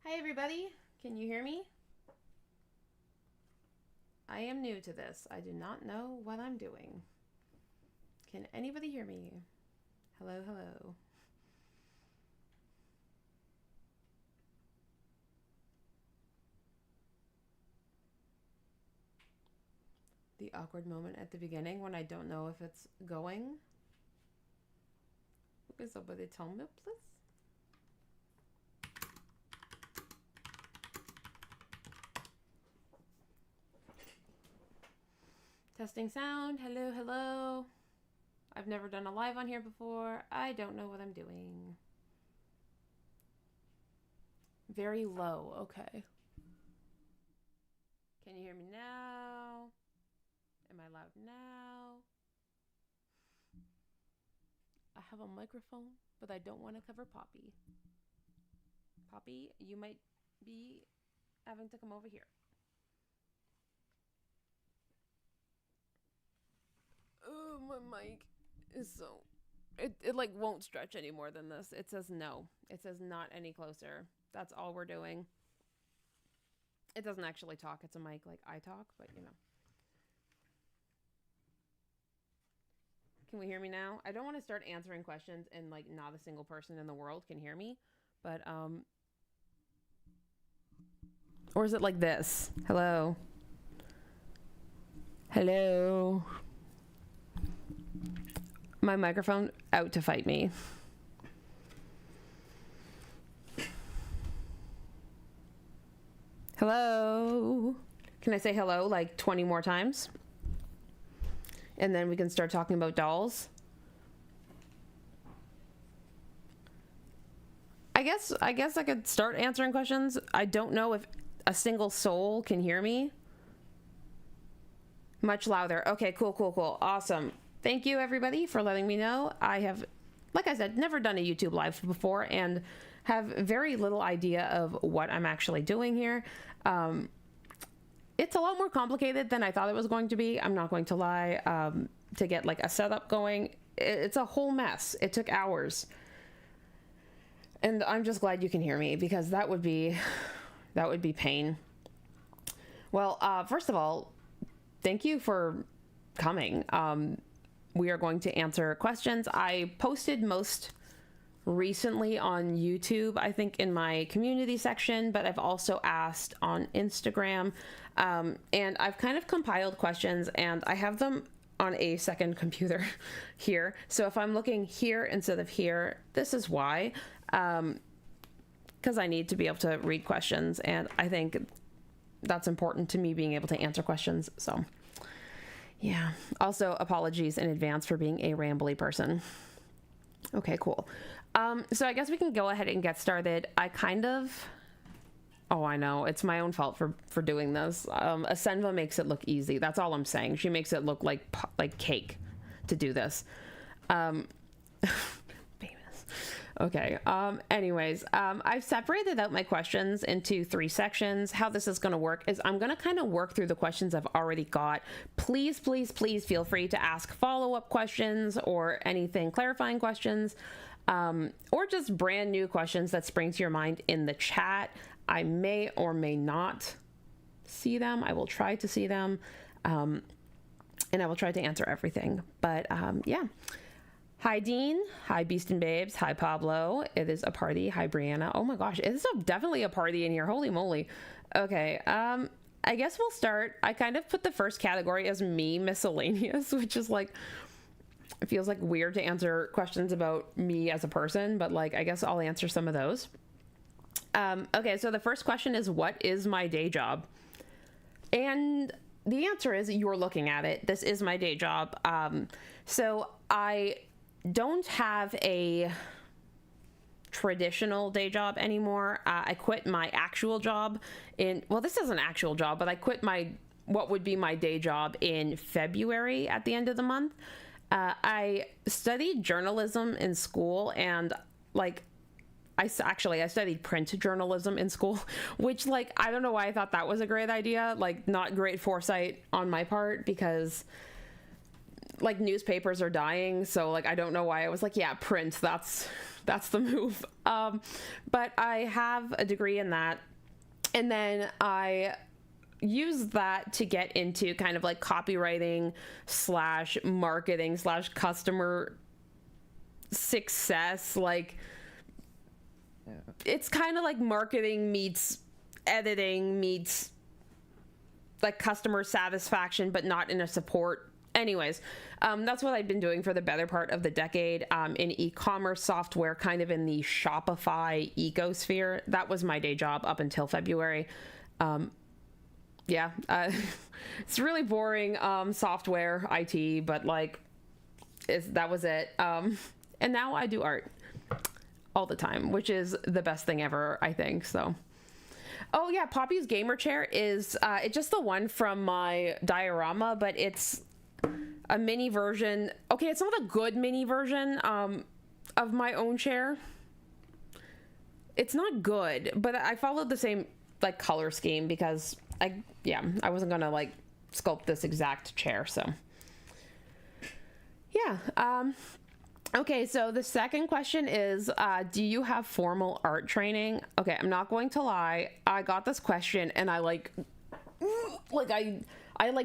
Hi everybody, can you hear me? I am new to this. I do not know what I'm doing. Can anybody hear me? Hello, hello. The awkward moment at the beginning when I don't know if it's going. Okay, somebody tell me, please. Testing sound. Hello, hello. I've never done a live on here before. I don't know what I'm doing. Very low. Okay. Can you hear me now? Am I loud now? I have a microphone, but I don't want to cover Poppy. Poppy, you might be having to come over here. Oh, my mic is so... It like won't stretch any more than this. It says no. It says not any closer. That's all we're doing. It doesn't actually talk. It's a mic like I talk, but you know. Can we hear me now? I don't want to start answering questions and like not a single person in the world can hear me, but or is it like this? Hello? Hello? My microphone out to fight me. Hello? Can I say hello like 20 more times? And then we can start talking about dolls. I guess I could start answering questions. I don't know if a single soul can hear me. Much louder. Okay, cool. Awesome. Thank you everybody for letting me know. I have, like I said, never done a YouTube live before and have very little idea of what I'm actually doing here. It's a lot more complicated than I thought it was going to be. I'm not going to lie. To get like a setup going, it's a whole mess. It took hours. And I'm just glad you can hear me because that would be pain. Well, first of all, thank you for coming. We are going to answer questions. I posted most recently on YouTube, I think in my community section, but I've also asked on Instagram. And I've kind of compiled questions and I have them on a second computer here. So if I'm looking here instead of here, this is why. Because I need to be able to read questions and I think that's important to me being able to answer questions. So yeah. Also apologies in advance for being a rambly person. Okay, cool. So I guess we can go ahead and get started. Oh, I know. It's my own fault for doing this. Asenva makes it look easy. That's all I'm saying. She makes it look like cake to do this. Famous. Okay. Anyways, I've separated out my questions into 3 sections. How this is going to work is I'm going to kind of work through the questions I've already got. Please feel free to ask follow-up questions or anything clarifying questions, or just brand new questions that spring to your mind in the chat. I may or may not see them. I will try to see them. And I will try to answer everything. But yeah. Hi, Dean. Hi, Beast and Babes. Hi, Pablo. It is a party. Hi, Brianna. Oh my gosh. It is definitely a party in here. Holy moly. Okay. I guess we'll start. I kind of put the first category as me miscellaneous, which is like, it feels like weird to answer questions about me as a person, but like, I guess I'll answer some of those. Okay, so the first question is, what is my day job? And the answer is, you're looking at it. This is my day job. So I don't have a traditional day job anymore. I quit my actual job well, this is an actual job, but I quit what would be my day job in February at the end of the month. I studied journalism in school and like, I studied print journalism in school, which like, I don't know why I thought that was a great idea. Like not great foresight on my part because like newspapers are dying. So like, I don't know why I was like, yeah, print, that's that's the move. But I have a degree in that. And then I use that to get into kind of like copywriting / marketing / customer success. Like, it's kind of like marketing meets editing meets like customer satisfaction, but not in a support. Anyways, that's what I've been doing for the better part of the decade, in e-commerce software, kind of in the Shopify ecosphere. That was my day job up until February. It's really boring, software IT, but like, that was it. And now I do art all the time, which is the best thing ever, I think. So, oh yeah, Poppy's gamer chair is it's just the one from my diorama, but it's a mini version. Okay, it's not a good mini version of my own chair. It's not good, but I followed the same like color scheme because I wasn't gonna like sculpt this exact chair. So yeah. Okay, so the second question is, do you have formal art training? Okay, I'm not going to lie. I got this question and I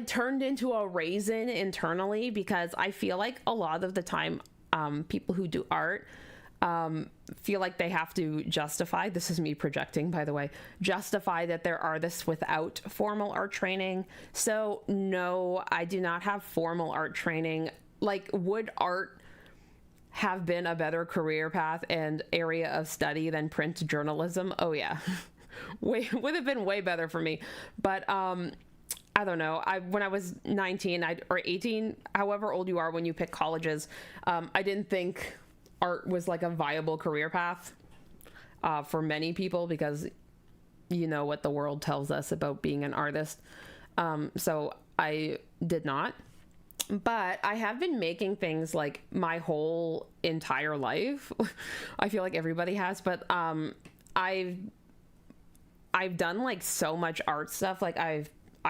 turned into a raisin internally, because I feel like a lot of the time, people who do art, feel like they have to justify, this is me projecting, by the way, justify that they're artists without formal art training. So no, I do not have formal art training. Like, would art have been a better career path and area of study than print journalism? Oh yeah. Would have been way better for me. But I don't know. When I was 19 or 18, however old you are when you pick colleges, I didn't think art was like a viable career path for many people, because you know what the world tells us about being an artist. So I did not. But I have been making things like my whole entire life. I feel like everybody has, but I've done like so much art stuff. Like I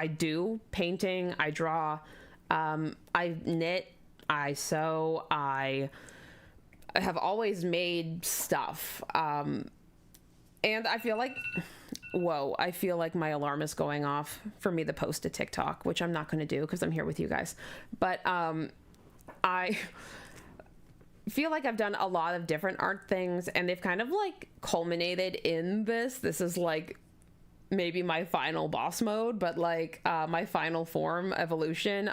do painting, I draw, I knit, I sew, I have always made stuff. And I feel like, whoa, I feel like my alarm is going off for me to post to TikTok, which I'm not going to do because I'm here with you guys. But I feel like I've done a lot of different art things, and they've kind of like culminated in this. This is like maybe my final boss mode, but like my final form evolution.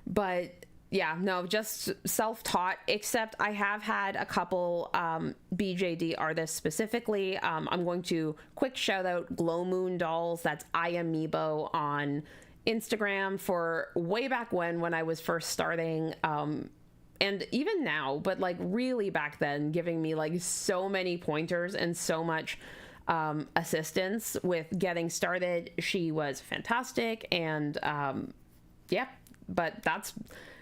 But yeah, no, just self-taught, except I have had a couple BJD artists specifically. I'm going to quick shout out Glow Moon Dolls. That's iAmoebo on Instagram, for way back when I was first starting. And even now, but like really back then, giving me like so many pointers and so much assistance with getting started. She was fantastic. And yeah, but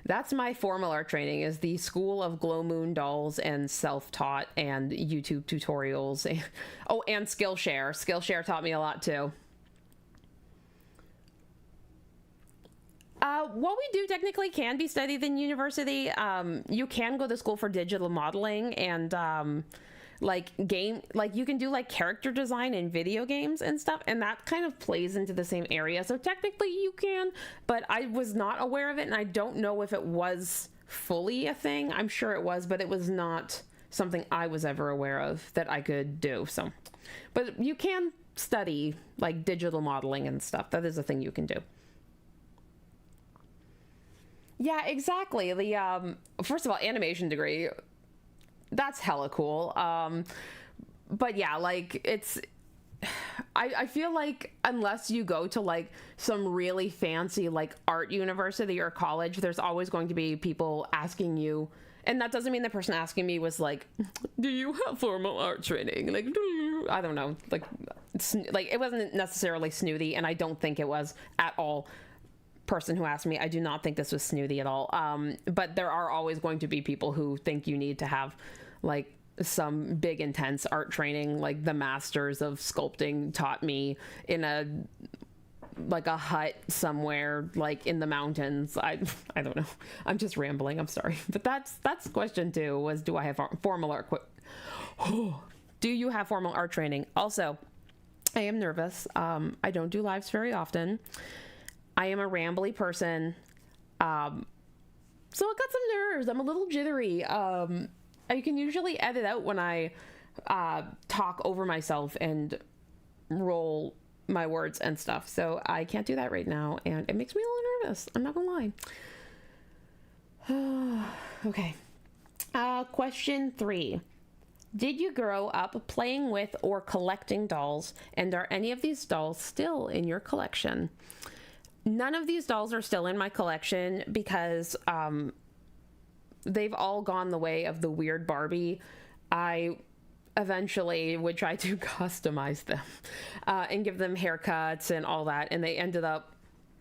that's my formal art training, is the school of Glow Moon Dolls and self-taught and YouTube tutorials. Oh, and Skillshare. Skillshare taught me a lot too. What we do technically can be studied in university. You can go to school for digital modeling and you can do like character design in video games and stuff, and that kind of plays into the same area. So technically you can, but I was not aware of it, and I don't know if it was fully a thing. I'm sure it was, but it was not something I was ever aware of that I could do. So, but you can study like digital modeling and stuff. That is a thing you can do. Yeah, exactly. The first of all, animation degree, that's hella cool. But yeah, like it's, I feel like unless you go to like some really fancy like art university or college, there's always going to be people asking you, and that doesn't mean the person asking me was like, do you have formal art training? Like, I don't know, like it wasn't necessarily snooty, and I don't think it was at all. Person who asked me, I do not think this was snooty at all. But there are always going to be people who think you need to have like some big intense art training, like the masters of sculpting taught me in a hut somewhere like in the mountains. I don't know, I'm just rambling, I'm sorry. But that's question 2, was do I have formal art Do you have formal art training? Also, I am nervous. I don't do lives very often. I am a rambly person. So I got some nerves. I'm a little jittery. I can usually edit out when I talk over myself and roll my words and stuff. So I can't do that right now. And it makes me a little nervous. I'm not gonna lie. Okay. Question 3. Did you grow up playing with or collecting dolls? And are any of these dolls still in your collection? None of these dolls are still in my collection because they've all gone the way of the weird Barbie. I eventually would try to customize them and give them haircuts and all that. And they ended up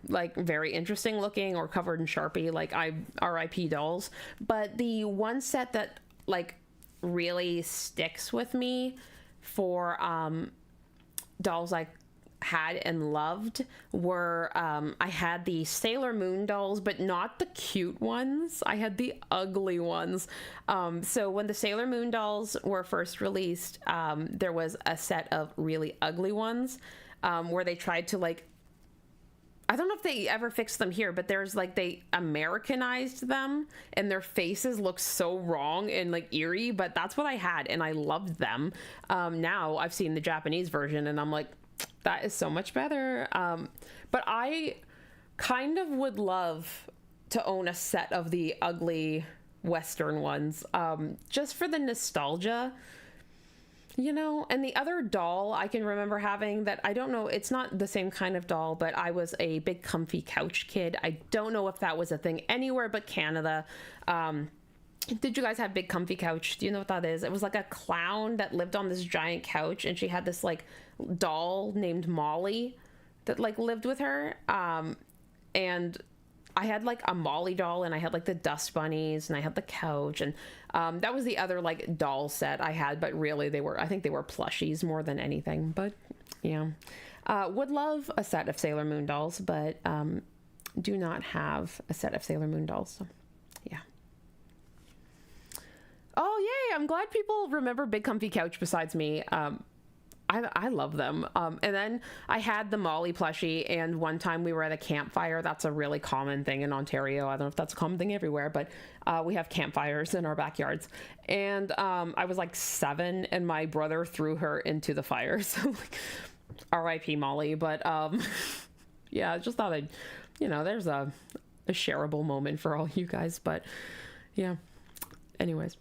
like very interesting looking or covered in Sharpie, like RIP dolls. But the one set that like really sticks with me for dolls I had and loved were I had the Sailor Moon dolls, but not the cute ones. I had the ugly ones. So when the Sailor Moon dolls were first released, there was a set of really ugly ones where they tried to like, I don't know if they ever fixed them here, but there's like they Americanized them and their faces look so wrong and like eerie, but that's what I had and I loved them. Now I've seen the Japanese version and I'm like, that is so much better. But I kind of would love to own a set of the ugly Western ones, just for the nostalgia. You know, and the other doll I can remember having that, I don't know, it's not the same kind of doll, but I was a big comfy couch kid. I don't know if that was a thing anywhere but Canada. Did you guys have big comfy couch? Do you know what that is? It was like a clown that lived on this giant couch and she had this like doll named Molly that like lived with her. And I had like a Molly doll and I had like the dust bunnies and I had the couch and that was the other like doll set I had, but really I think they were plushies more than anything, but yeah. Would love a set of Sailor Moon dolls, but do not have a set of Sailor Moon dolls. So yeah. Oh yay, I'm glad people remember Big Comfy Couch besides me. I love them. And then I had the Molly plushie, and one time we were at a campfire. That's a really common thing in Ontario. I don't know if that's a common thing everywhere, but we have campfires in our backyards. And I was like 7 and my brother threw her into the fire. So like, RIP Molly. But yeah, I just thought I'd, there's a shareable moment for all you guys. But yeah, anyways.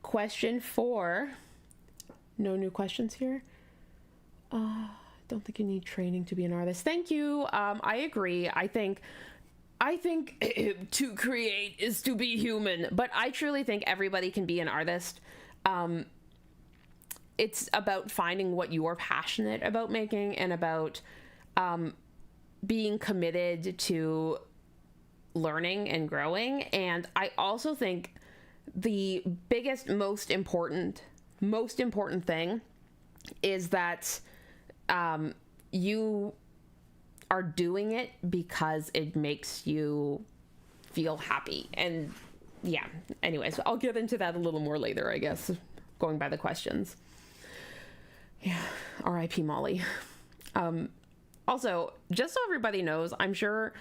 Question 4. No new questions here. Don't think you need training to be an artist. Thank you. I agree. I think to create is to be human, but I truly think everybody can be an artist. It's about finding what you're passionate about making and about being committed to learning and growing. And I also think the biggest, most important thing is that you are doing it because it makes you feel happy. And yeah, anyways, I'll get into that a little more later, I guess, going by the questions. Yeah, RIP Molly. Also, just so everybody knows, I'm sure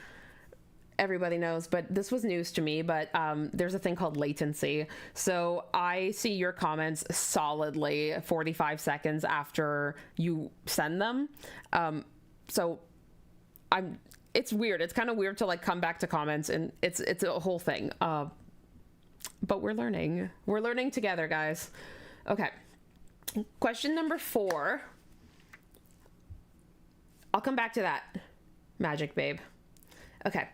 everybody knows, but this was news to me, but there's a thing called latency. So I see your comments solidly 45 seconds after you send them. So it's weird. It's kind of weird to like come back to comments, and it's a whole thing. But we're learning together, guys. Okay. Question number 4. I'll come back to that, Magic Babe. Okay.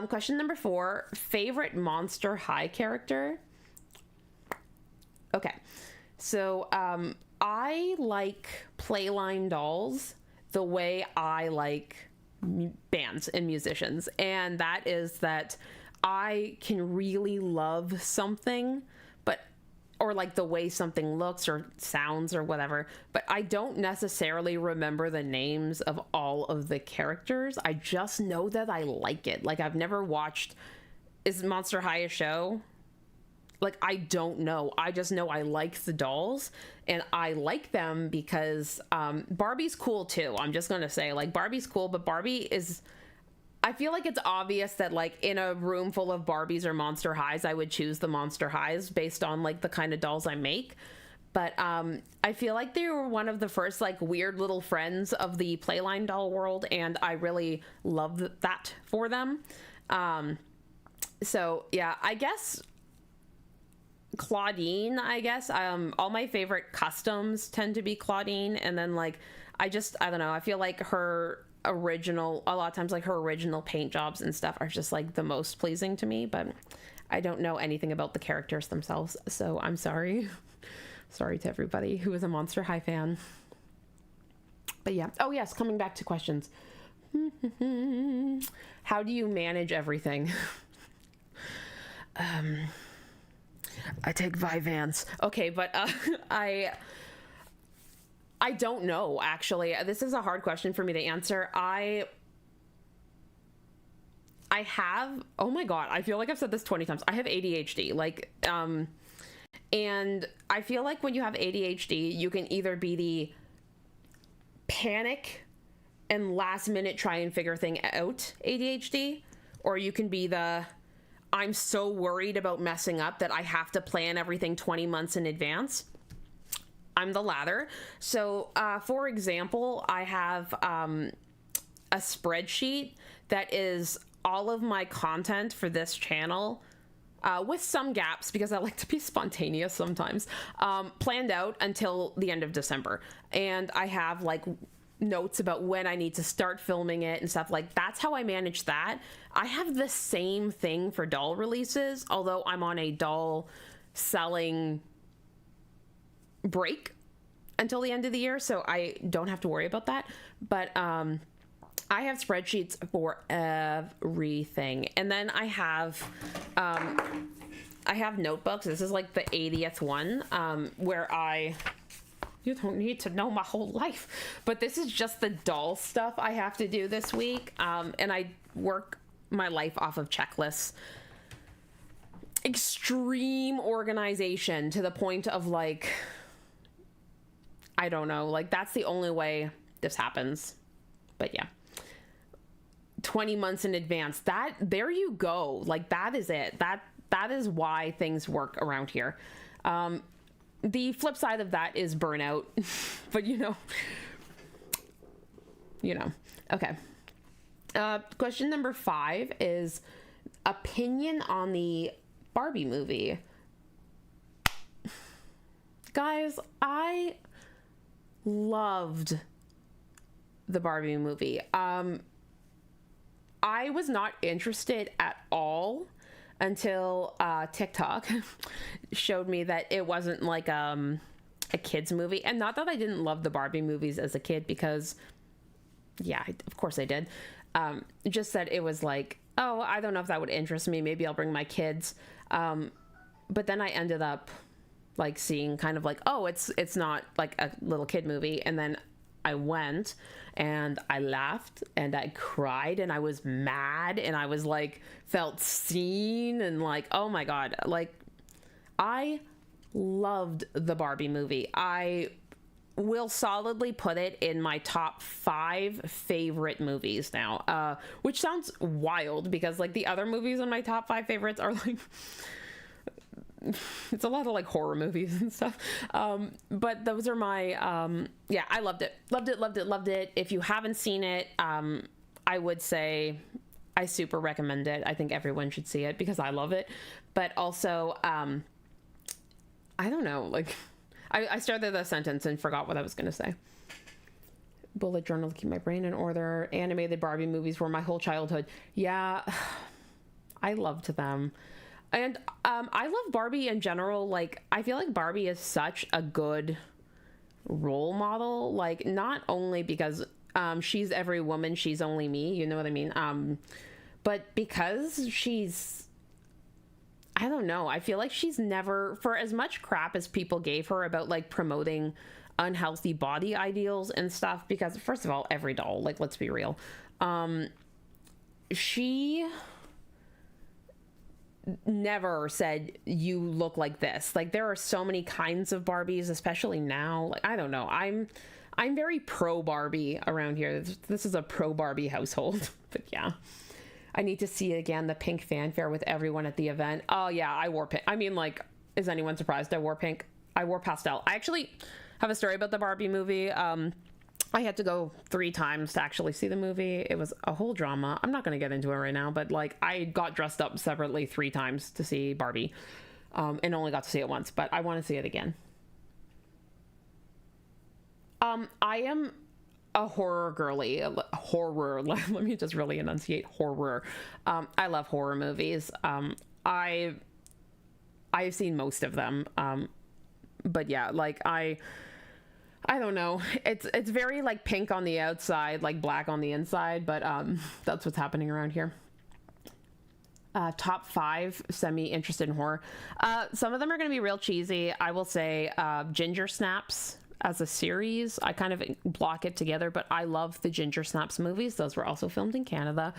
Question number 4, favorite Monster High character? Okay, so I like Playline dolls the way I like bands and musicians, and that is that I can really love something, or like the way something looks or sounds or whatever, but I don't necessarily remember the names of all of the characters. I just know that I like it. Like, I've never watched, is Monster High a show? like, I don't know. I just know I like the dolls, and I like them because Barbie's cool too. I'm just gonna say, like, Barbie's cool, but Barbie is, I feel like it's obvious that, like, in a room full of Barbies or Monster Highs, I would choose the Monster Highs based on, like, the kind of dolls I make. But I feel like they were one of the first, like, weird little friends of the Playline doll world, and I really love that for them. So yeah, I guess Claudine, I guess. All my favorite customs tend to be Claudine, and then, like, I don't know, I feel like her original, a lot of times, like, her original paint jobs and stuff are just, like, the most pleasing to me, but I don't know anything about the characters themselves, so I'm sorry. Sorry to everybody who is a Monster High fan. But yeah. Oh yes, coming back to questions. How do you manage everything? I take Vyvanse. Okay, but I don't know, actually. This is a hard question for me to answer. I have, oh my god, I feel like I've said this 20 times. I have ADHD. Like, and I feel like when you have ADHD, you can either be the panic and last minute try and figure thing out ADHD, or you can be the I'm so worried about messing up that I have to plan everything 20 months in advance. I'm the latter. So, for example, I have a spreadsheet that is all of my content for this channel, with some gaps because I like to be spontaneous sometimes, planned out until the end of December. And I have, like, notes about when I need to start filming it and stuff. Like, that's how I manage that. I have the same thing for doll releases, although I'm on a doll selling break until the end of the year, so I don't have to worry about that. But I have spreadsheets for everything. And then I have notebooks. This is like the 80th one, where you don't need to know my whole life, but this is just the doll stuff I have to do this week. And I work my life off of checklists. Extreme organization to the point of, like, I don't know, like, that's the only way this happens. But yeah, 20 months in advance, there you go. Like, that is it. That is why things work around here. The flip side of that is burnout, but you know. Okay. Question number 5 is opinion on the Barbie movie. Guys, I loved the Barbie movie. I was not interested at all until TikTok showed me that it wasn't like a kid's movie. And not that I didn't love the Barbie movies as a kid, because yeah, of course I did. Just that it was like, oh, I don't know if that would interest me. Maybe I'll bring my kids. But then I ended up, like, seeing kind of like, oh, it's not like a little kid movie. And then I went and I laughed and I cried and I was mad and I was like, felt seen and like, oh my God, like, I loved the Barbie movie. I will solidly put it in my top 5 favorite movies now, which sounds wild because, like, the other movies in my top 5 favorites are like, it's a lot of like horror movies and stuff. But those are my, yeah, I loved it. Loved it. If you haven't seen it, I would say I super recommend it. I think everyone should see it because I love it. But also, I don't know, like, I started the sentence and forgot what I was going to say. Bullet journal to keep my brain in order. Animated Barbie movies were my whole childhood. Yeah, I loved them. And I love Barbie in general. Like, I feel like Barbie is such a good role model. Like, not only because she's every woman, she's only me. You know what I mean? But because she's, I don't know. I feel like she's never, for as much crap as people gave her about, like, promoting unhealthy body ideals and stuff, because first of all, every doll, like, let's be real. She never said you look like this. Like, there are so many kinds of Barbies, especially now. Like, I don't know. I'm very pro Barbie around here. This is a pro Barbie household. But yeah, I need to see again the pink fanfare with everyone at the event. Oh yeah, I wore pink. I mean, like, is anyone surprised I wore pink? I wore pastel. I actually have a story about the Barbie movie. I had to go 3 times to actually see the movie. It was a whole drama. I'm not going to get into it right now, but like, I got dressed up separately 3 times to see Barbie, and only got to see it once, but I want to see it again. I am a horror girly. Horror. Let me just really enunciate horror. I love horror movies. I've seen most of them. But yeah, like, I don't know. It's very like pink on the outside, like black on the inside, but that's what's happening around here. Top 5 semi-interested in horror. Some of them are going to be real cheesy. I will say Ginger Snaps as a series. I kind of block it together, but I love the Ginger Snaps movies. Those were also filmed in Canada.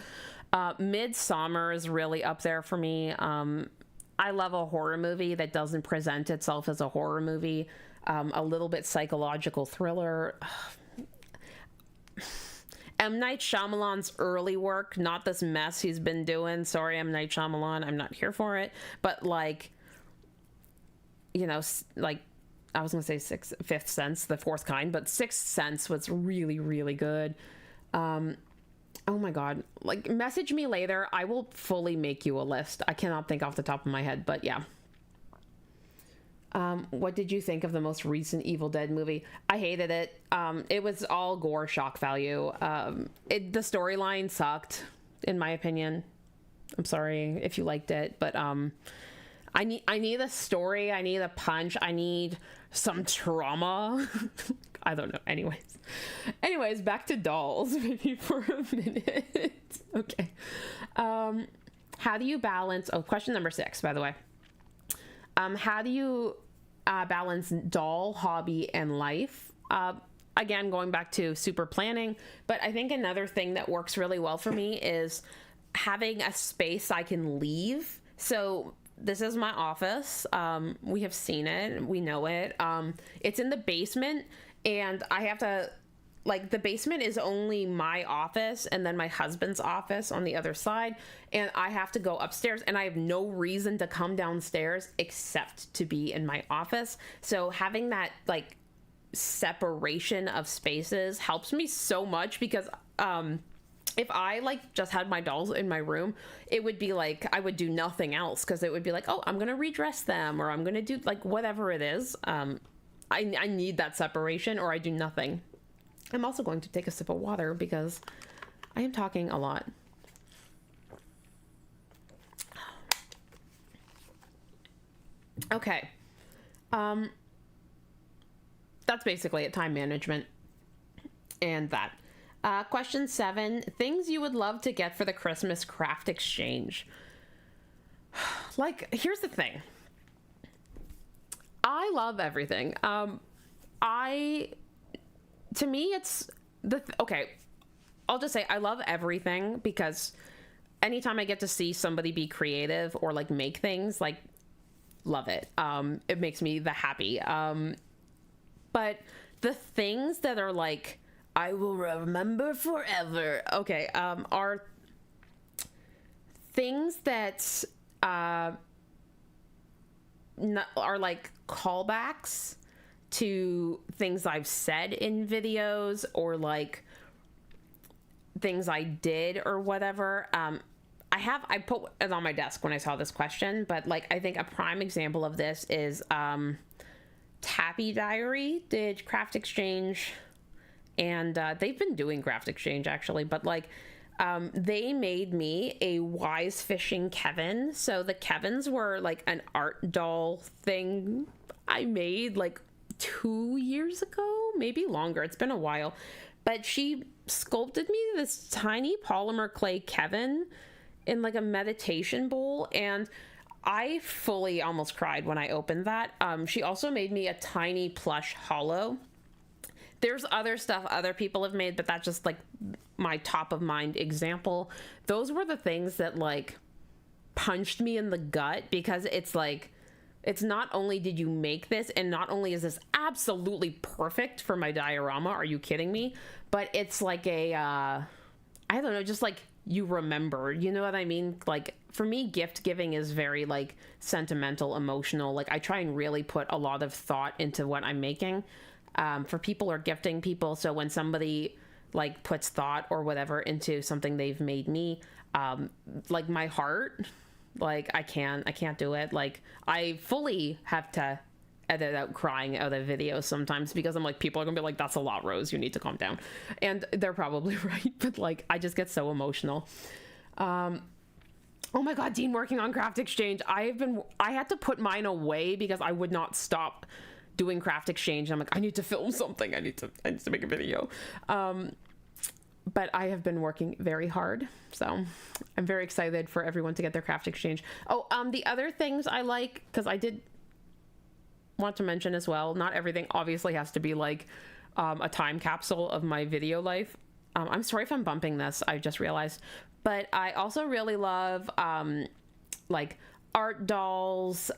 Midsommar is really up there for me. I love a horror movie that doesn't present itself as a horror movie. A little bit psychological thriller. M. Night Shyamalan's early work, not this mess he's been doing. Sorry, M. Night Shyamalan, I'm not here for it. But like, you know, like, I was gonna say Fifth Sense, the fourth kind, but Sixth Sense was really, really good. Oh my God, like, message me later. I will fully make you a list. I cannot think off the top of my head, but yeah. What did you think of the most recent Evil Dead movie? I hated it. It was all gore shock value. The storyline sucked, in my opinion. I'm sorry if you liked it, but I need a story. I need a punch. I need some trauma. I don't know. Anyways, back to dolls, maybe for a minute. Okay. How do you balance? Oh, question number 6, by the way. How do you balance doll, hobby, and life? Again, going back to super planning, but I think another thing that works really well for me is having a space I can leave. So this is my office. We have seen it. We know it. It's in the basement, and I have to, like, the basement is only my office and then my husband's office on the other side, and I have to go upstairs, and I have no reason to come downstairs except to be in my office. So having that, like, separation of spaces helps me so much, because if I, like, just had my dolls in my room, it would be like I would do nothing else, because it would be like, oh, I'm gonna redress them, or I'm gonna do, like, whatever it is. I need that separation, or I do nothing. I'm also going to take a sip of water because I am talking a lot. Okay. That's basically it. Time management and that. Question 7, things you would love to get for the Christmas craft exchange. Like, here's the thing. I love everything. To me, it's okay. I'll just say I love everything, because anytime I get to see somebody be creative or, like, make things, like, love it. It makes me the happy. But the things that are like, I will remember forever, okay, are things that are like callbacks to things I've said in videos, or like things I did or whatever. I put it on my desk when I saw this question, but like, I think a prime example of this is Tappy Diary did craft exchange, and they've been doing craft exchange actually, but like they made me a Wise Fishing Kevin. So the Kevins were like an art doll thing I made like 2 years ago, maybe longer. It's been a while, but she sculpted me this tiny polymer clay Kevin in like a meditation bowl, and I fully almost cried when I opened that. She also made me a tiny plush hollow. There's other stuff other people have made, but that's just like my top of mind example. Those were the things that like punched me in the gut, because it's like, it's not only did you make this, and not only is this absolutely perfect for my diorama, are you kidding me? But it's like a, I don't know, just like you remember, you know what I mean? Like for me, gift giving is very like sentimental, emotional. Like I try and really put a lot of thought into what I'm making, for people or gifting people. So when somebody like puts thought or whatever into something they've made me, like my heart, like I can't do it. Like I fully have to edit out crying out of videos sometimes, because I'm like, people are gonna be like, that's a lot, Rose, you need to calm down. And they're probably right, but like I just get so emotional. Oh my god, Dean, working on Craft Exchange. I had to put mine away because I would not stop doing Craft Exchange. I'm like, I need to film something, I need to make a video. But I have been working very hard, so I'm very excited for everyone to get their Craft Exchange. Oh, the other things I like, because I did want to mention as well, not everything obviously has to be like a time capsule of my video life. I'm sorry if I'm bumping this, I just realized. But I also really love like art dolls,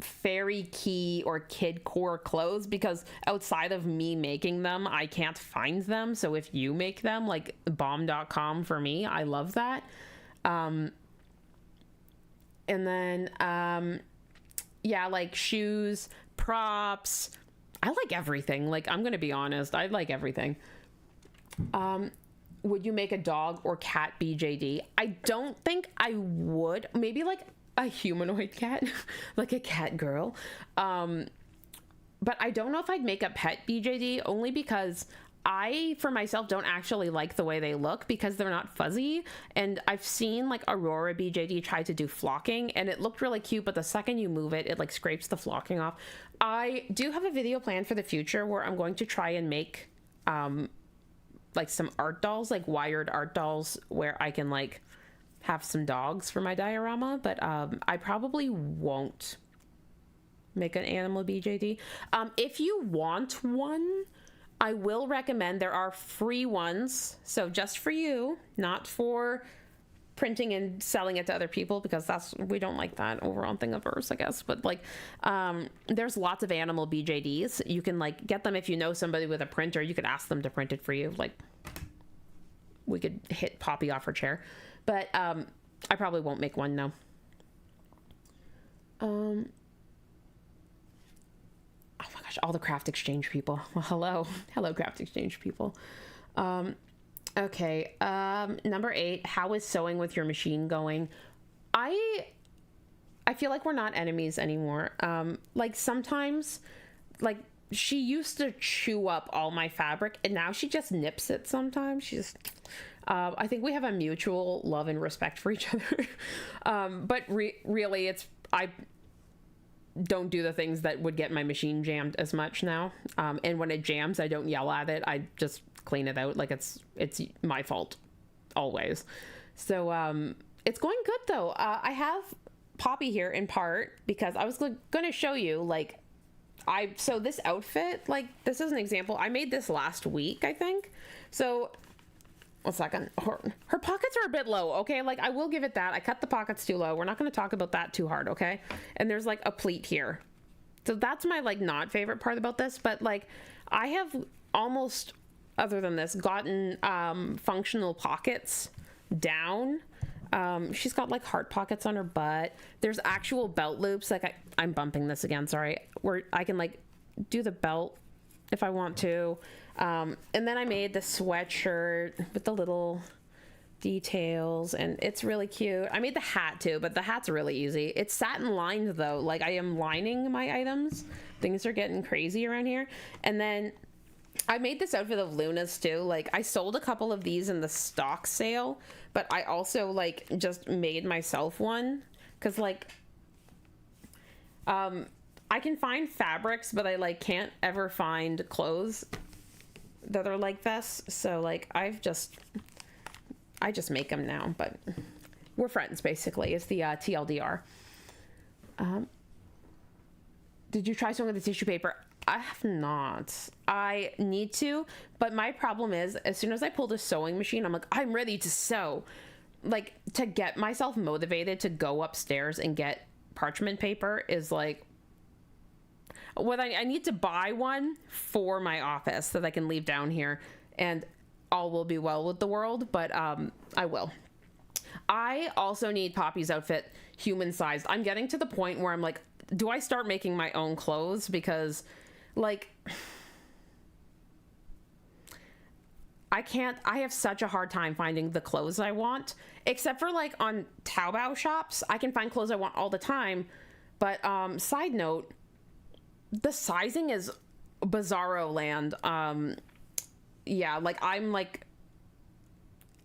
fairy key or kid core clothes, because outside of me making them, I can't find them. So if you make them, like bomb.com for me, I love that. And then yeah, like shoes, props, I like everything. Like I'm gonna be honest, I like everything. Would you make a dog or cat BJD? I don't think I would. Maybe like a humanoid cat, like a cat girl. But I don't know if I'd make a pet BJD, only because I, for myself, don't actually like the way they look, because they're not fuzzy. And I've seen like Aurora BJD try to do flocking, and it looked really cute, but the second you move it, it like scrapes the flocking off. I do have a video planned for the future where I'm going to try and make like some art dolls, like wired art dolls, where I can like have some dogs for my diorama, but I probably won't make an animal BJD. If you want one, I will recommend, there are free ones, so just for you, not for printing and selling it to other people, because we don't like that overall thing of ours, I guess. But like there's lots of animal BJDs. You can like get them if you know somebody with a printer. You could ask them to print it for you. Like we could hit Poppy off her chair. But I probably won't make one, no. Oh my gosh, all the Craft Exchange people. Well, hello Craft Exchange people. Okay, number 8, how is sewing with your machine going? I feel like we're not enemies anymore. Like sometimes, like she used to chew up all my fabric, and now she just nips it sometimes. She just, I think we have a mutual love and respect for each other. But really, I don't do the things that would get my machine jammed as much now. And when it jams, I don't yell at it. I just clean it out like it's my fault always. So it's going good though. I have Poppy here in part because I was going to show you, like, so this outfit, like, this is an example. I made this last week, I think. So, 1 second. Her pockets are a bit low, okay? Like, I will give it that. I cut the pockets too low. We're not going to talk about that too hard, okay? And there's, like, a pleat here. So that's my, like, not favorite part about this. But, like, I have almost, other than this, gotten functional pockets down. She's got like heart pockets on her butt. There's actual belt loops. Like I'm bumping this again, sorry, where I can like do the belt if I want to. And then I made the sweatshirt with the little details, and it's really cute. I made the hat too, but the hat's really easy. It's satin lined though. Like I am lining my items. Things are getting crazy around here. And then I made this outfit of Luna's too. Like I sold a couple of these in the stock sale, but I also like just made myself one because like I can find fabrics, but I like can't ever find clothes that are like this. So like I just make them now, but we're friends basically. It's the TLDR. Did you try sewing with the tissue paper? I have not. I need to, but my problem is as soon as I pull the sewing machine, I'm like, I'm ready to sew. like, to get myself motivated to go upstairs and get parchment paper is like, what I need to buy one for my office that I can leave down here, and all will be well with the world. But I will. I also need Poppy's outfit human sized. I'm getting to the point where I'm like, do I start making my own clothes? Because, like, I have such a hard time finding the clothes I want, except for like on Taobao shops. I can find clothes I want all the time. But side note, the sizing is bizarro land. Yeah, like, I'm like,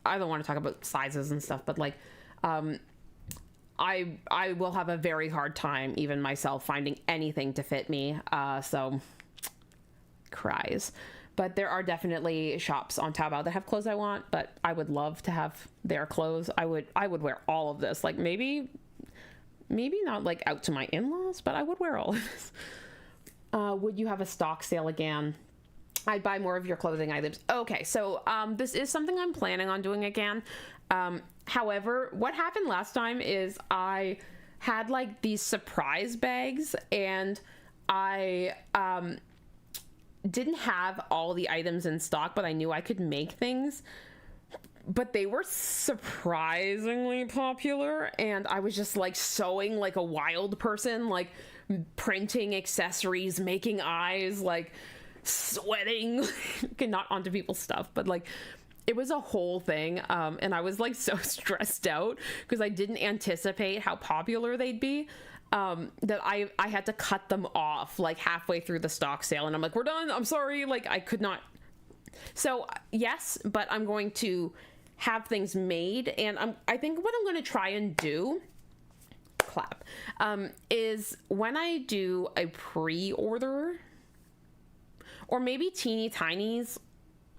I don't want to talk about sizes and stuff, but like, I will have a very hard time, even myself, finding anything to fit me. So cries. But there are definitely shops on Taobao that have clothes I want, but I would love to have their clothes. I would wear all of this. Like, maybe not like out to my in-laws, but I would wear all of this. Would you have a stock sale again? I'd buy more of your clothing items. Okay, so this is something I'm planning on doing again. However, what happened last time is I had like these surprise bags, and I didn't have all the items in stock, but I knew I could make things. But they were surprisingly popular, and I was just like sewing like a wild person, like printing accessories, making eyes, like sweating, not onto people's stuff, but like it was a whole thing. And I was like so stressed out because I didn't anticipate how popular they'd be. That I had to cut them off like halfway through the stock sale, and I'm like, we're done, I'm sorry, like I could not. So yes, but I'm going to have things made, and I think what I'm going to try and do, clap, is when I do a pre-order, or maybe teeny tinies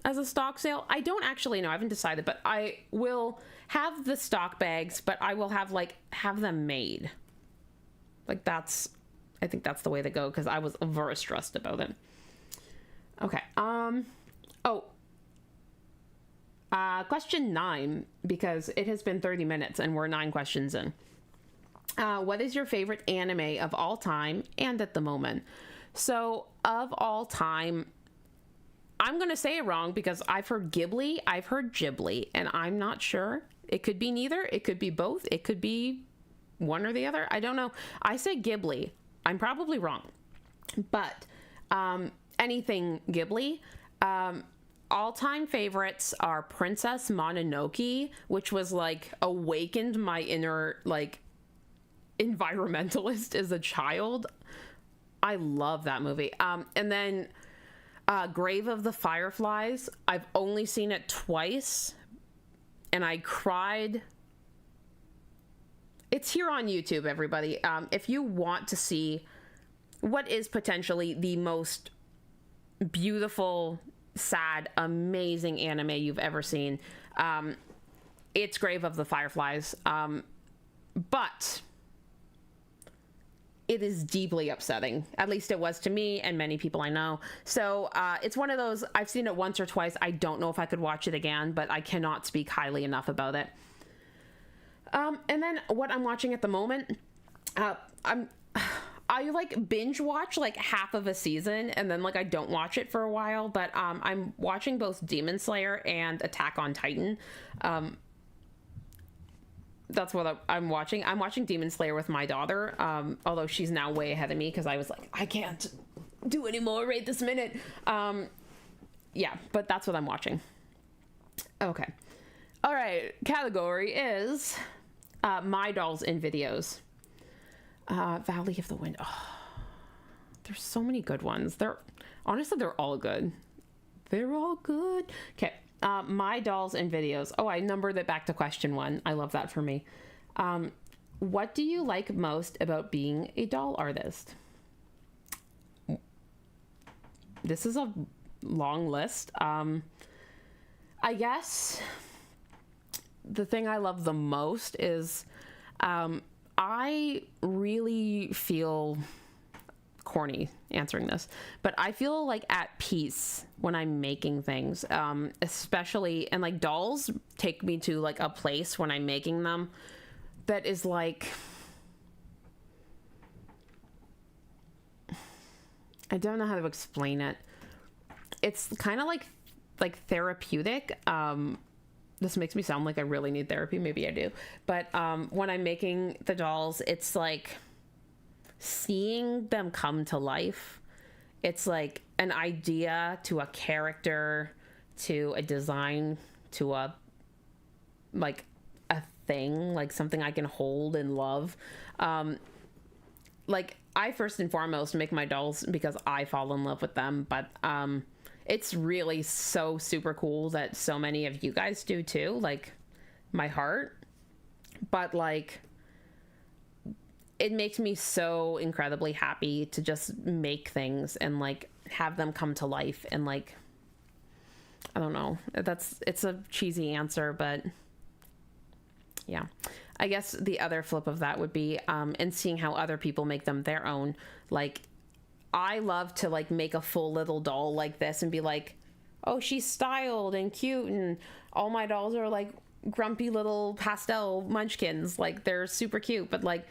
as a stock sale, I don't actually know, I haven't decided, but I will have the stock bags, but I will have them made. Like, I think that's the way to go, because I was very stressed about it. Okay. Question 9, because it has been 30 minutes and we're 9 questions in. What is your favorite anime of all time and at the moment? So, of all time, I'm going to say it wrong because I've heard Ghibli, I've heard Ghibli, and I'm not sure. It could be neither. It could be both. It could be one or the other. I don't know. I say Ghibli. I'm probably wrong. But anything Ghibli. All-time favorites are Princess Mononoke, which was like awakened my inner like environmentalist as a child. I love that movie. And then Grave of the Fireflies. I've only seen it twice, and I cried. It's here on YouTube, everybody. If you want to see what is potentially the most beautiful, sad, amazing anime you've ever seen, it's Grave of the Fireflies. But it is deeply upsetting. At least it was to me and many people I know. So it's one of those, I've seen it once or twice. I don't know if I could watch it again, but I cannot speak highly enough about it. And then what I'm watching at the moment, I like binge watch like half of a season, and then like I don't watch it for a while, but I'm watching both Demon Slayer and Attack on Titan. That's what I'm watching. I'm watching Demon Slayer with my daughter, although she's now way ahead of me because I was like, I can't do any more right this minute. Yeah, but that's what I'm watching. Okay. All right. Category is my dolls in videos. Valley of the Wind. Oh, there's so many good ones. Honestly, they're all good. They're all good. Okay. My dolls in videos. Oh, I numbered it back to question 1. I love that for me. What do you like most about being a doll artist? This is a long list. I guess the thing I love the most is I really feel corny answering this, but I feel like at peace when I'm making things, especially, and like dolls take me to like a place when I'm making them that is like, I don't know how to explain it. It's kind of like therapeutic. This makes me sound like I really need therapy. Maybe I do. But when I'm making the dolls, it's like seeing them come to life. It's like an idea to a character, to a design, to a thing, like something I can hold and love. Like I first and foremost make my dolls because I fall in love with them, but it's really so super cool that so many of you guys do too, like my heart. But like it makes me so incredibly happy to just make things and like have them come to life. And like, I don't know, it's a cheesy answer, but yeah. I guess the other flip of that would be and seeing how other people make them their own. Like I love to like make a full little doll like this and be like, oh, she's styled and cute, and all my dolls are like grumpy little pastel munchkins, like they're super cute. But like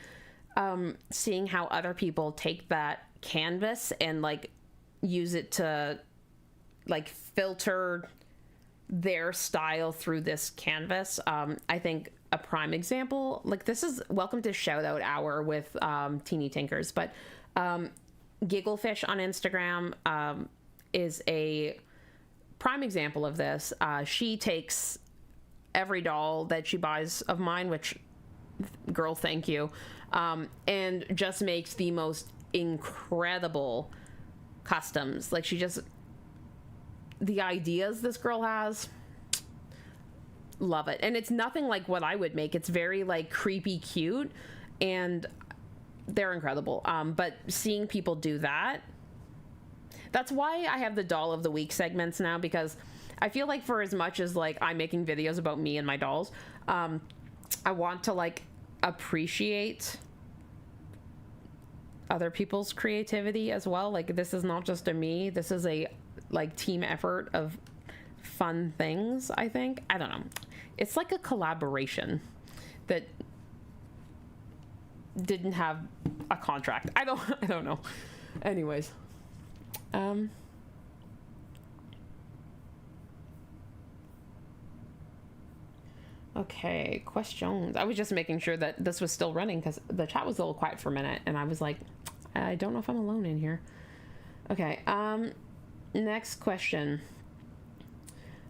seeing how other people take that canvas and like use it to like filter their style through this canvas. I think a prime example, like this is welcome to shout out hour with Teeny Tinkers, but Gigglefish on Instagram is a prime example of this. She takes every doll that she buys of mine, which, girl, thank you, and just makes the most incredible customs. Like she just, the ideas this girl has, love it. And it's nothing like what I would make. It's very like creepy cute, and they're incredible. But seeing people do that, that's why I have the doll of the week segments now, because I feel like for as much as like I'm making videos about me and my dolls, I want to like appreciate other people's creativity as well. Like this is not just a me, this is a like team effort of fun things. I think, I don't know, it's like a collaboration that didn't have a contract. I don't know. Anyways, okay, questions. I was just making sure that this was still running because the chat was a little quiet for a minute, and I was like, I don't know if I'm alone in here. Okay, next question.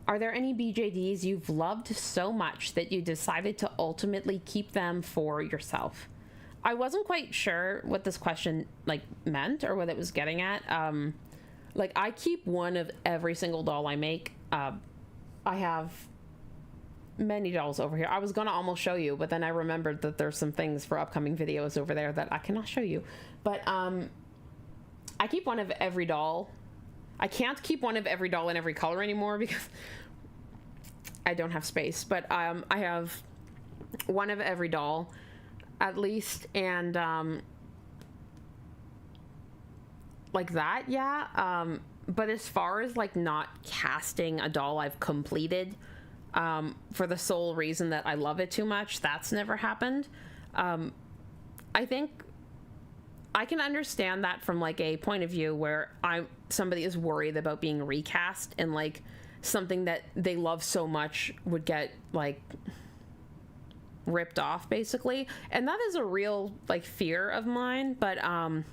Are there any BJDs you've loved so much that you decided to ultimately keep them for yourself? I wasn't quite sure what this question like meant or what it was getting at. Like I keep one of every single doll I make. I have many dolls over here. I was gonna almost show you, but then I remembered that there's some things for upcoming videos over there that I cannot show you. But I keep one of every doll. I can't keep one of every doll in every color anymore because I don't have space. But I have one of every doll at least, and like that, yeah. But as far as like not casting a doll I've completed for the sole reason that I love it too much, that's never happened. I think I can understand that from like a point of view where somebody is worried about being recast, and like something that they love so much would get like ripped off basically. And that is a real like fear of mine, but and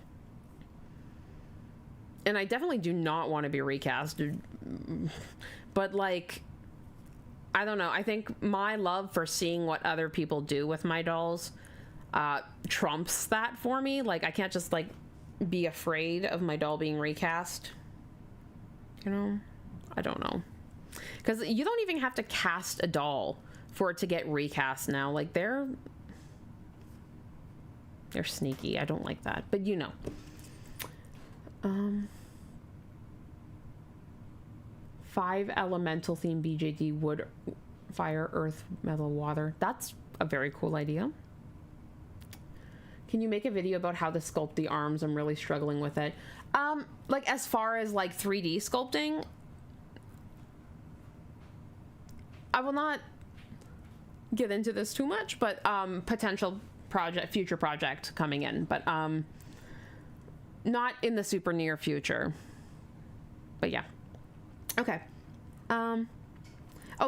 I definitely do not want to be recast, but like I don't know, I think my love for seeing what other people do with my dolls trumps that for me. Like I can't just like be afraid of my doll being recast, you know. I don't know, because you don't even have to cast a doll for it to get recast now. Like they're sneaky. I don't like that, but you know. 5 elemental theme BJD: wood, fire, earth, metal, water. That's a very cool idea. Can you make a video about how to sculpt the arms? I'm really struggling with it. Like as far as like 3D sculpting, I will not get into this too much, but potential project, future project coming in, but not in the super near future. But yeah. Okay. Oh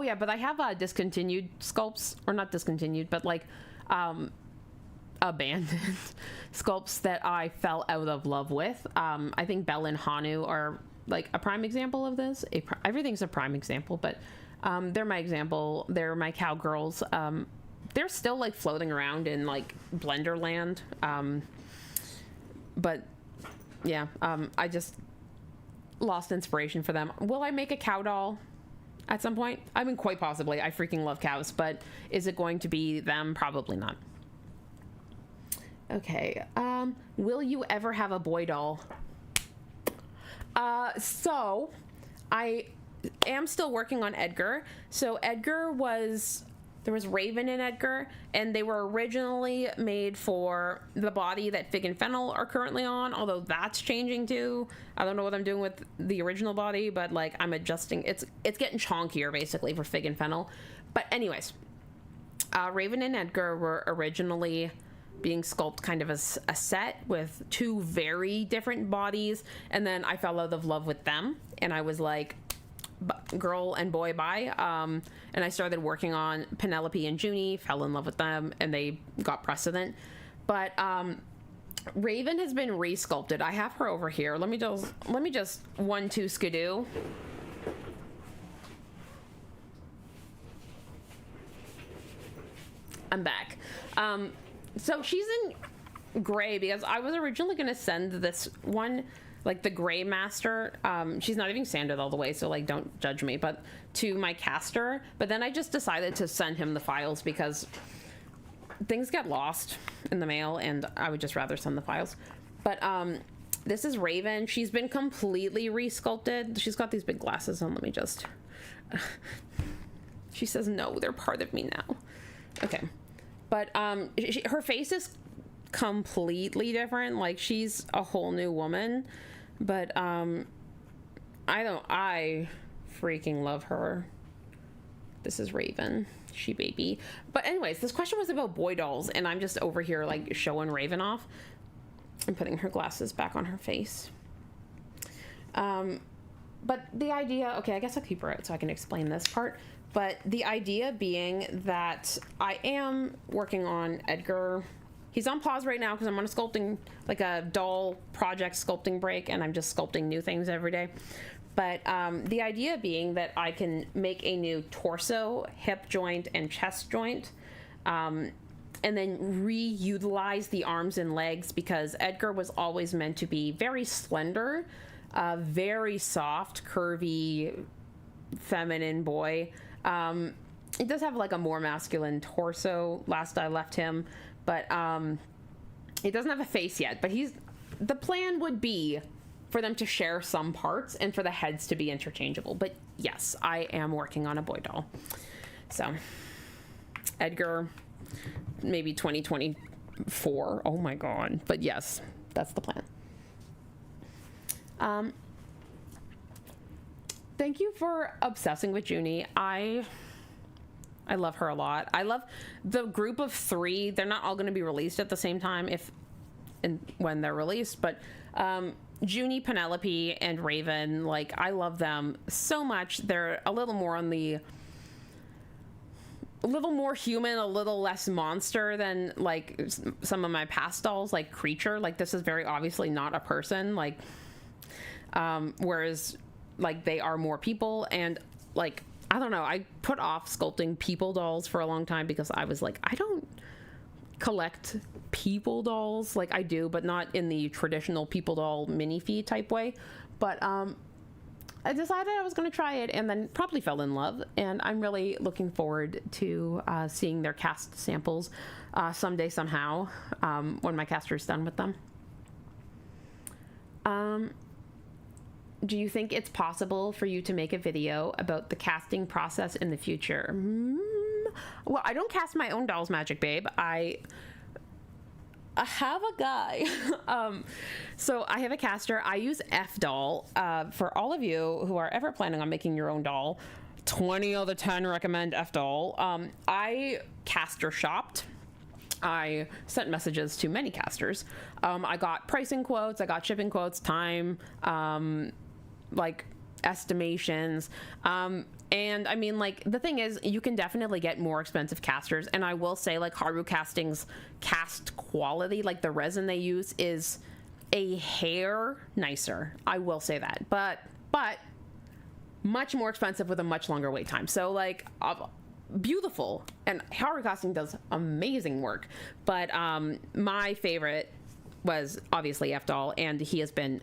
yeah, but I have discontinued sculpts, or not discontinued, but like abandoned sculpts that I fell out of love with. I think Belle and Hanu are like a prime example of this. Everything's a prime example, but they're my example. They're my cowgirls. They're still like floating around in like Blender land. But yeah, I just lost inspiration for them. Will I make a cow doll at some point? I mean, quite possibly. I freaking love cows, but is it going to be them? Probably not. Okay. Will you ever have a boy doll? So I am still working on Edgar. So Edgar there was Raven and Edgar, and they were originally made for the body that Fig and Fennel are currently on, although that's changing too. I don't know what I'm doing with the original body, but like I'm adjusting. It's getting chonkier basically for Fig and Fennel. But anyways, Raven and Edgar were originally being sculpted kind of as a set with two very different bodies, and then I fell out of love with them, and I was like, girl and boy, bye. And I started working on Penelope and Junie, fell in love with them, and they got precedent. But Raven has been re-sculpted. I have her over here. Let me just 1, 2 skidoo. I'm back. So she's in gray because I was originally going to send this one, like the gray master, she's not even sanded all the way, so like don't judge me, but to my caster. But then I just decided to send him the files because things get lost in the mail and I would just rather send the files. But this is Raven. She's been completely re-sculpted. She's got these big glasses on. Let me just she says no, they're part of me now. Okay. But her face is completely different. Like she's a whole new woman. But I freaking love her. This is Raven. She baby. But anyways, this question was about boy dolls, and I'm just over here like showing Raven off and putting her glasses back on her face. But the idea, okay, I guess I'll keep her out so I can explain this part. But the idea being that I am working on Edgar. He's on pause right now because I'm on a sculpting, like a doll project sculpting break, and I'm just sculpting new things every day. But the idea being that I can make a new torso, hip joint, and chest joint, and then reutilize the arms and legs, because Edgar was always meant to be very slender, very soft, curvy, feminine boy. He does have like a more masculine torso last I left him, but he doesn't have a face yet. But the plan would be for them to share some parts and for the heads to be interchangeable. But yes, I am working on a boy doll. So Edgar, maybe 2024. Oh my god. But yes, that's the plan. Thank you for obsessing with Junie. I love her a lot. I love the group of 3. They're not all going to be released at the same time when they're released, but Junie, Penelope, and Raven, like I love them so much. They're a little more human, a little less monster than like some of my past dolls, like Creature. Like this is very obviously not a person, like whereas like they are more people. And like I don't know, I put off sculpting people dolls for a long time because I was like, I don't collect people dolls. Like I do, but not in the traditional people doll minifee type way. But I decided I was going to try it and then probably fell in love, and I'm really looking forward to seeing their cast samples someday somehow when my caster's done with them. Do you think it's possible for you to make a video about the casting process in the future? Well, I don't cast my own dolls, Magic Babe. I have a guy. So I have a caster. I use F doll. For all of you who are ever planning on making your own doll, 20 out of 10 recommend F doll. I caster shopped. I sent messages to many casters. I got pricing quotes, I got shipping quotes, time, like estimations. And I mean, like, the thing is, you can definitely get more expensive casters. And I will say, like, Haru Casting's cast quality, like the resin they use, is a hair nicer. I will say that. But much more expensive with a much longer wait time. So, like, beautiful. And Haru Casting does amazing work. But my favorite was obviously F Doll, and he has been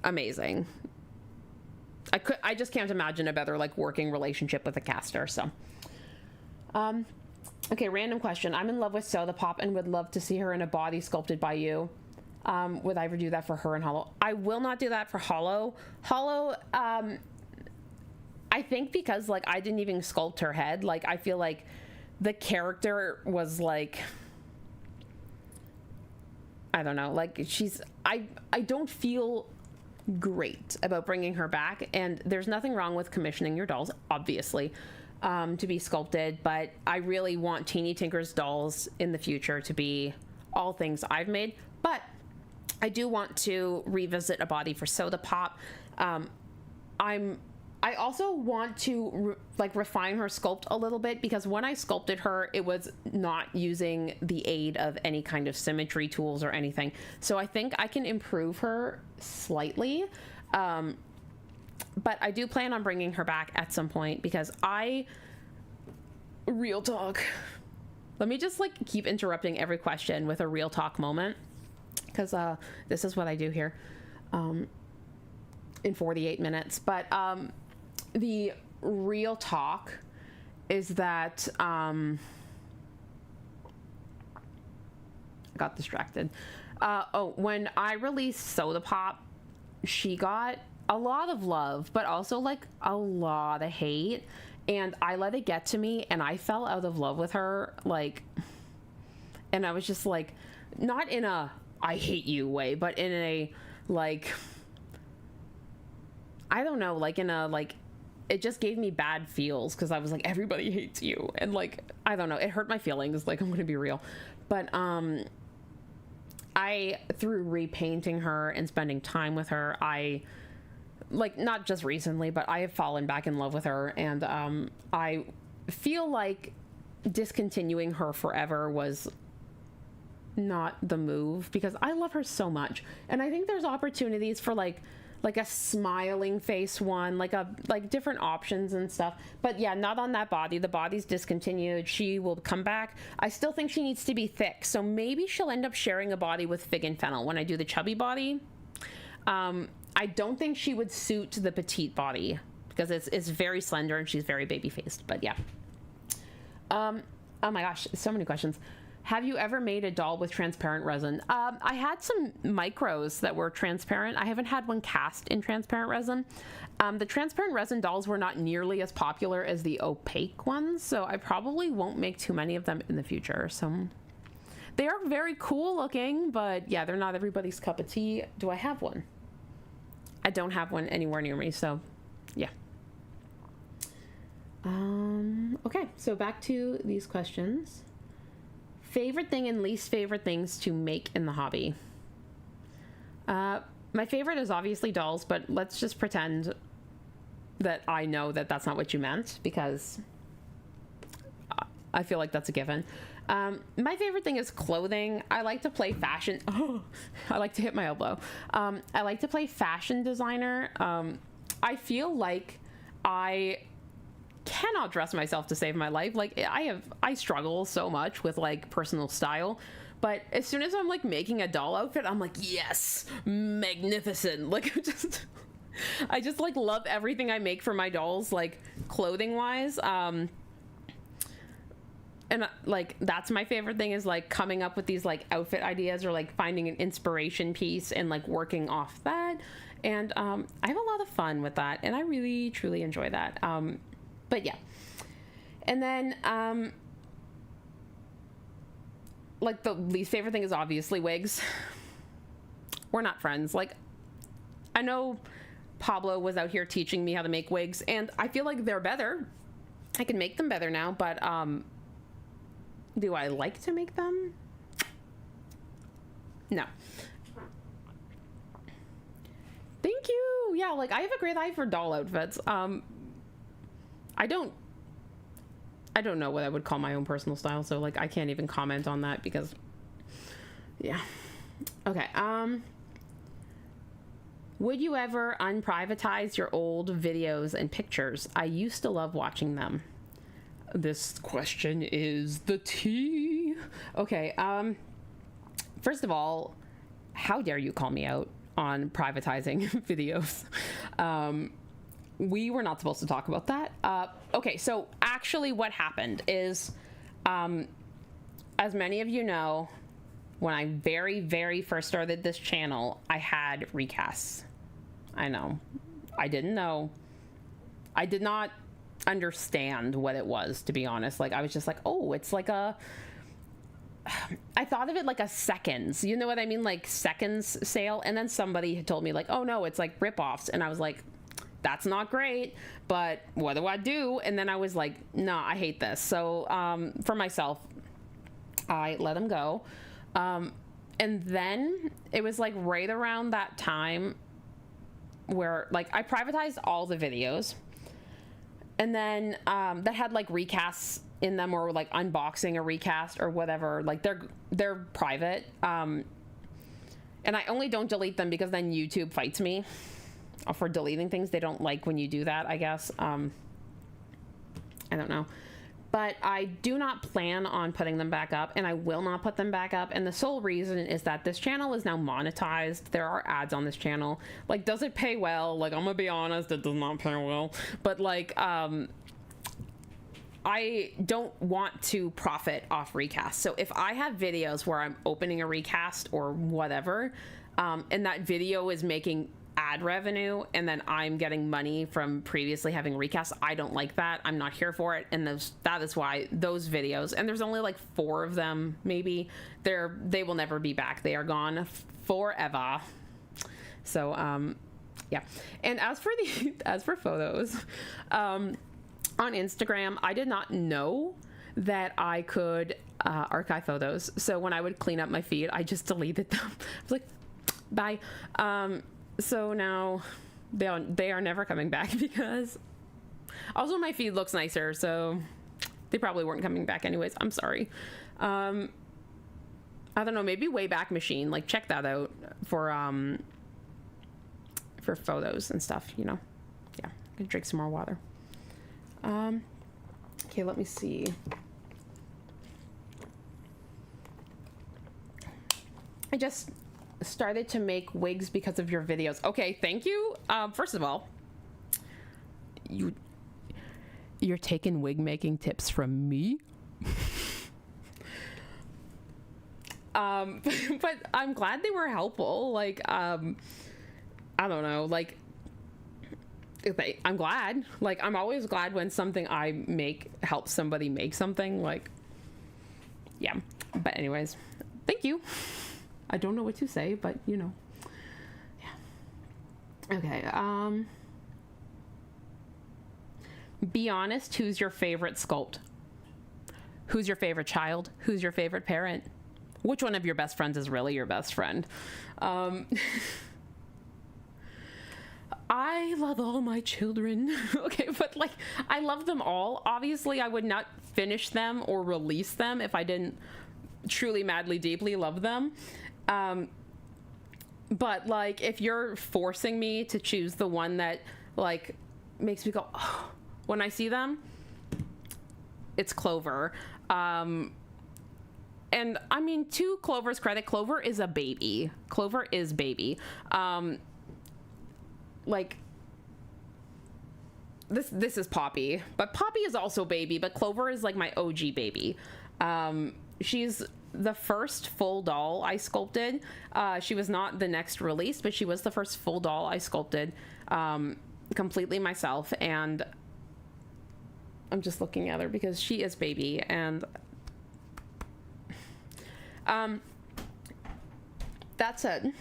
amazing. I just can't imagine a better, like, working relationship with a caster. So okay, random question. I'm in love with Soda Pop and would love to see her in a body sculpted by you. Would I ever do that for her and Hollow? I will not do that for Hollow. Hollow, I think because, like, I didn't even sculpt her head. Like, I feel like the character was, like, I don't know, like, I don't feel great about bringing her back, and there's nothing wrong with commissioning your dolls, obviously, to be sculpted, but I really want Teeny Tinker's dolls in the future to be all things I've made. But I do want to revisit a body for Soda Pop. I also want to refine her sculpt a little bit, because when I sculpted her, it was not using the aid of any kind of symmetry tools or anything. So I think I can improve her slightly. But I do plan on bringing her back at some point, because real talk. Let me just, like, keep interrupting every question with a real talk moment, because this is what I do here in 48 minutes. But the real talk is that I got distracted. When I released Soda Pop, she got a lot of love, but also, like, a lot of hate, and I let it get to me, and I fell out of love with her, like, and I was just like, not in a I hate you way, but in a, like, I don't know, like, in a, like, it just gave me bad feels, because I was like, everybody hates you, and, like, I don't know, it hurt my feelings, like, I'm gonna be real. But through repainting her and spending time with her, I, like, not just recently, but I have fallen back in love with her, and I feel like discontinuing her forever was not the move, because I love her so much, and I think there's opportunities for, like a smiling face one, like different options and stuff. But yeah, not on that body. The body's discontinued. She will come back. I still think she needs to be thick, so maybe she'll end up sharing a body with Fig and Fennel when I do the chubby body. I don't think she would suit the petite body, because it's very slender and she's very baby faced. But yeah. Oh my gosh, so many questions. Have you ever made a doll with transparent resin? I had some micros that were transparent. I haven't had one cast in transparent resin. The transparent resin dolls were not nearly as popular as the opaque ones, so I probably won't make too many of them in the future. So they are very cool looking, but yeah, they're not everybody's cup of tea. Do I have one? I don't have one anywhere near me, so yeah. Okay, so back to these questions. Favorite thing and least favorite things to make in the hobby. My favorite is obviously dolls, but let's just pretend that I know that that's not what you meant, because I feel like that's a given. My favorite thing is clothing. I like to play fashion. Oh, I like to hit my elbow. I like to play fashion designer. I feel like I cannot dress myself to save my life. Like, I struggle so much with, like, personal style, but as soon as I'm, like, making a doll outfit, I'm like, yes, magnificent. Like, I just like love everything I make for my dolls, like, clothing wise. And like, that's my favorite thing, is like coming up with these like outfit ideas, or like finding an inspiration piece and like working off that. And I have a lot of fun with that, and I really truly enjoy that. But yeah. And then like, the least favorite thing is obviously wigs. We're not friends. Like, I know Pablo was out here teaching me how to make wigs, and I feel like they're better. I can make them better now, but do I like to make them? No. Thank you. Yeah, like, I have a great eye for doll outfits. I don't know what I would call my own personal style, so, like, I can't even comment on that because, yeah. Okay, would you ever unprivatize your old videos and pictures? I used to love watching them. This question is the tea. Okay, first of all, how dare you call me out on privatizing videos? We were not supposed to talk about that. Okay, so actually what happened is, as many of you know, when I very, very first started this channel, I had recasts. I know. I didn't know. I did not understand what it was, to be honest. Like, I was just like, oh, it's like a... I thought of it like a seconds. You know what I mean? Like, seconds sale. And then somebody had told me, like, oh, no, it's like rip-offs. And I was like, that's not great, but what do I do? And then I was like, no, I hate this. So for myself, I let them go. And then it was like right around that time where, like, I privatized all the videos, and then that had like recasts in them, or like unboxing a recast or whatever. Like, they're private, and I only don't delete them because then YouTube fights me for deleting things. They don't like when you do that, I guess. I don't know. But I do not plan on putting them back up, and I will not put them back up. And the sole reason is that this channel is now monetized. There are ads on this channel. Like, does it pay well? Like, I'm gonna be honest, it does not pay well. But like, I don't want to profit off recasts. So if I have videos where I'm opening a recast or whatever, and that video is making ad revenue, and then I'm getting money from previously having recasts, I don't like that. I'm not here for it. And that is why those videos, and there's only like 4 of them, maybe, they will never be back. They are gone forever. So yeah. And as for photos, on Instagram, I did not know that I could archive photos. So when I would clean up my feed, I just deleted them. I was like, bye. So now they are never coming back, because also my feed looks nicer, so they probably weren't coming back anyways. I'm sorry. I don't know, maybe Wayback Machine, like, check that out for photos and stuff, you know. Yeah, I'm gonna drink some more water. Okay, let me see. I just started to make wigs because of your videos. Okay, thank you. First of all, you're taking wig making tips from me. But I'm glad they were helpful. Like, I don't know, like, I'm glad. Like, I'm always glad when something I make helps somebody make something. Like, yeah. But anyways, thank you. I don't know what to say, but you know. Yeah. Okay. Be honest, who's your favorite sculpt? Who's your favorite child? Who's your favorite parent? Which one of your best friends is really your best friend? I love all my children. Okay, but like, I love them all. Obviously, I would not finish them or release them if I didn't truly, madly, deeply love them. But like, if you're forcing me to choose the one that like makes me go, oh, when I see them, it's Clover. And I mean, to Clover's credit, Clover is a baby. Clover is baby. Like, this is Poppy, but Poppy is also baby, but Clover is like my OG baby. She's the first full doll I sculpted. She was not the next release, but she was the first full doll I sculpted completely myself. And I'm just looking at her because she is baby, and That said,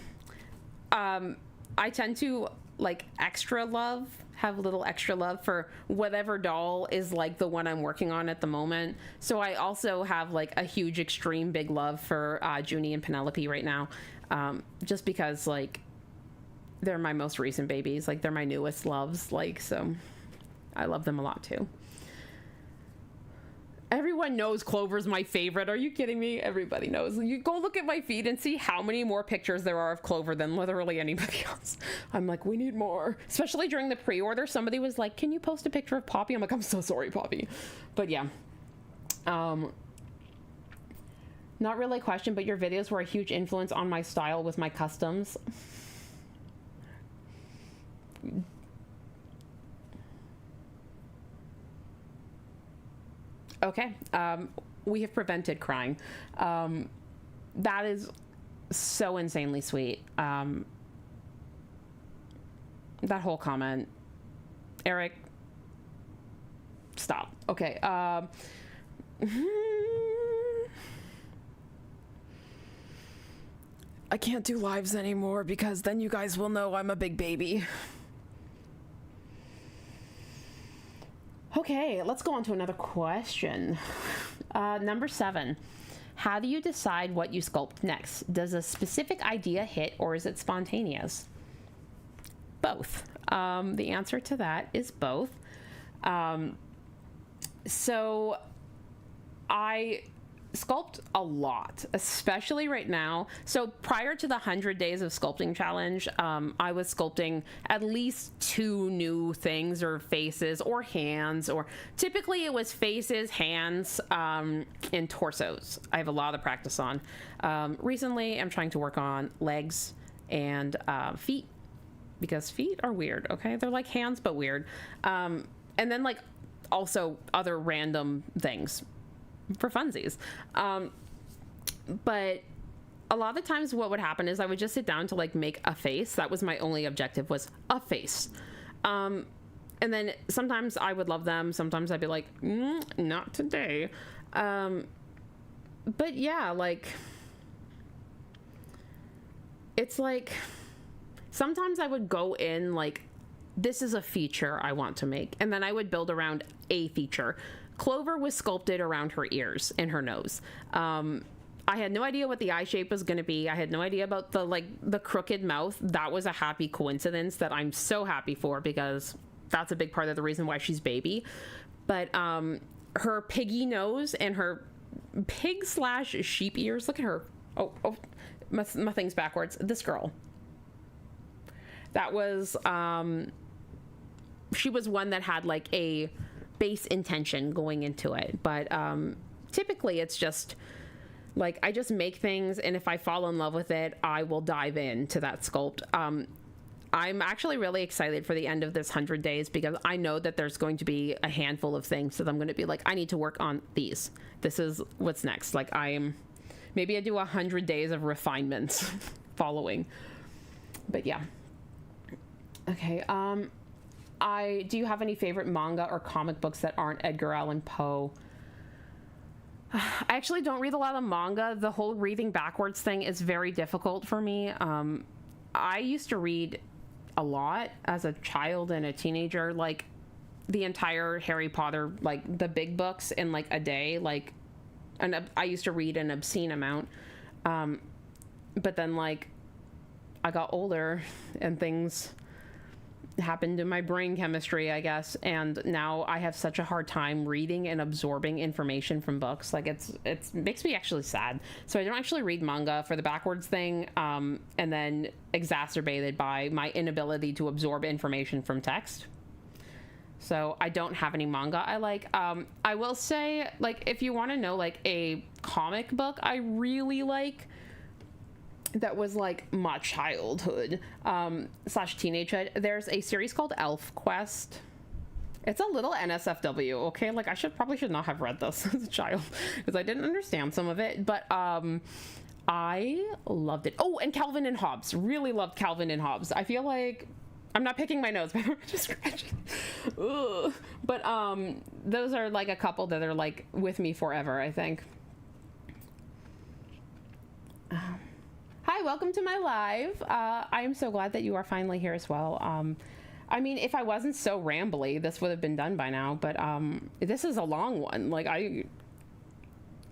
I tend to like have a little extra love for whatever doll is like the one I'm working on at the moment. So I also have like a huge extreme big love for Junie and Penelope right now, just because like they're my most recent babies, like they're my newest loves, like, so I love them a lot too. Everyone knows Clover's my favorite. Are you kidding me? Everybody knows. You go look at my feed and see how many more pictures there are of Clover than literally anybody else. I'm like, we need more. Especially during the pre-order, somebody was like, can you post a picture of Poppy? I'm like, I'm so sorry, Poppy. But yeah. Not really a question, but your videos were a huge influence on my style with my customs. Okay, we have prevented crying. That is so insanely sweet. That whole comment. Eric, stop. Okay. I can't do lives anymore because then you guys will know I'm a big baby. Okay, let's go on to another question. Number 7. How do you decide what you sculpt next? Does a specific idea hit or is it spontaneous? Both. The answer to that is both. So I sculpt a lot, especially right now. So prior to the 100 days of sculpting challenge, I was sculpting at least 2 new things, or faces or hands, or typically it was faces, hands, and torsos. I have a lot of practice on. Recently I'm trying to work on legs and feet, because feet are weird. Okay, they're like hands but weird. And then like also other random things for funsies. But a lot of the times what would happen is I would just sit down to like make a face. That was my only objective, was a face. And then sometimes I would love them. Sometimes I'd be like, not today. But yeah, like, it's like, sometimes I would go in like, this is a feature I want to make. And then I would build around a feature. Clover was sculpted around her ears and her nose. I had no idea what the eye shape was going to be. I had no idea about the crooked mouth. That was a happy coincidence that I'm so happy for, because that's a big part of the reason why she's baby. But her piggy nose and her pig/sheep ears. Look at her. Oh, my thing's backwards. This girl. That was, she was one that had like a base intention going into it, but typically it's just like I just make things, and if I fall in love with it, I will dive into that sculpt. I'm actually really excited for the end of this 100 days, because I know that there's going to be a handful of things that I'm going to be like, I need to work on these. This is what's next. Like maybe I do 100 days of refinements following. But yeah. Okay. Do you have any favorite manga or comic books that aren't Edgar Allan Poe? I actually don't read a lot of manga. The whole reading backwards thing is very difficult for me. I used to read a lot as a child and a teenager, like the entire Harry Potter, like the big books in like a day, I used to read an obscene amount. But then like I got older and things happened in my brain chemistry, I guess, and now I have such a hard time reading and absorbing information from books. Like it makes me actually sad. So I don't actually read manga for the backwards thing, and then exacerbated by my inability to absorb information from text. So I don't have any manga I like. I will say, like, if you want to know like a comic book I really like, that was like my childhood / teenagehood, there's a series called Elf Quest. It's a little NSFW, okay? Like I probably should not have read this as a child, because I didn't understand some of it, but I loved it. Oh, and Calvin and Hobbes. Really loved Calvin and Hobbes. I feel like I'm not picking my nose, but I'm just scratching. Ugh. But those are like a couple that are like with me forever, I think. welcome to my live. I am so glad that you are finally here as well. I mean, if I wasn't so rambly, this would have been done by now, but this is a long one. Like, I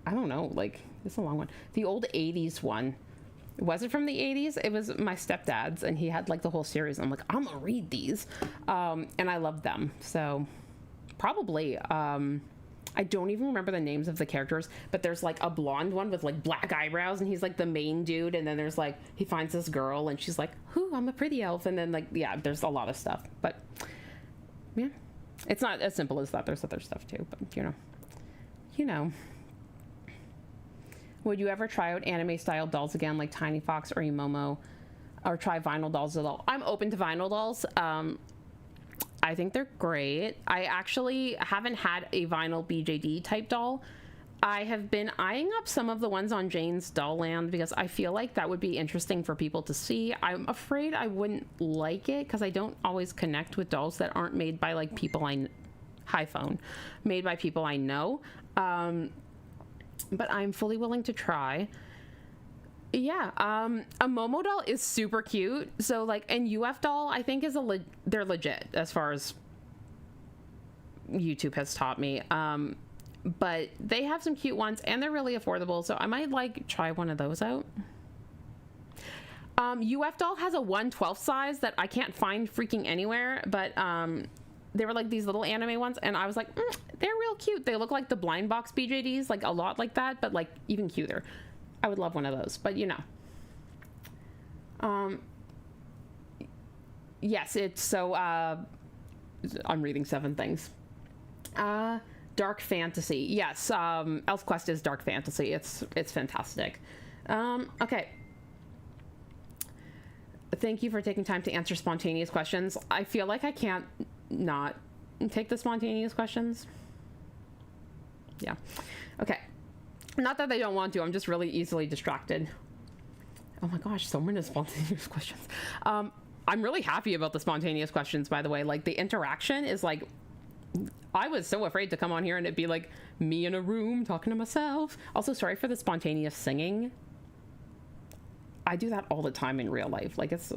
don't know, like, it's a long one. The old 80s one. Was it from the 80s? It was my stepdad's, and he had like the whole series. I'm like, I'm gonna read these. And I loved them. So probably, I don't even remember the names of the characters, but there's like a blonde one with like black eyebrows, and he's like the main dude. And then there's like, he finds this girl and she's like, "Whoo, I'm a pretty elf." And then like, yeah, there's a lot of stuff, but yeah, it's not as simple as that. There's other stuff too, but you know. Would you ever try out anime style dolls again, like Tiny Fox or Emomo, or try vinyl dolls at all? I'm open to vinyl dolls. I think they're great. I actually haven't had a vinyl BJD type doll. I have been eyeing up some of the ones on Jane's Doll Land because I feel like that would be interesting for people to see. I'm afraid I wouldn't like it because I don't always connect with dolls that aren't made by like people made by people I know. But I'm fully willing to try. Yeah, a Momo doll is super cute. So like, and UF doll, I think they're legit as far as YouTube has taught me. But they have some cute ones and they're really affordable. So I might like try one of those out. UF doll has a 1/12 size that I can't find freaking anywhere, but they were like these little anime ones, and I was like, they're real cute. They look like the blind box BJDs, like a lot like that, but like even cuter. I would love one of those, but yes, it's so, I'm reading 7 things. Dark fantasy. Yes, ElfQuest is dark fantasy. It's fantastic. Okay. Thank you for taking time to answer spontaneous questions. I feel like I can't not take the spontaneous questions. Yeah. Okay. Not that I don't want to. I'm just really easily distracted. Oh my gosh, so many spontaneous questions. I'm really happy about the spontaneous questions, by the way. Like, the interaction is like, I was so afraid to come on here and it'd be like me in a room talking to myself. Also, sorry for the spontaneous singing. I do that all the time in real life. Like, it's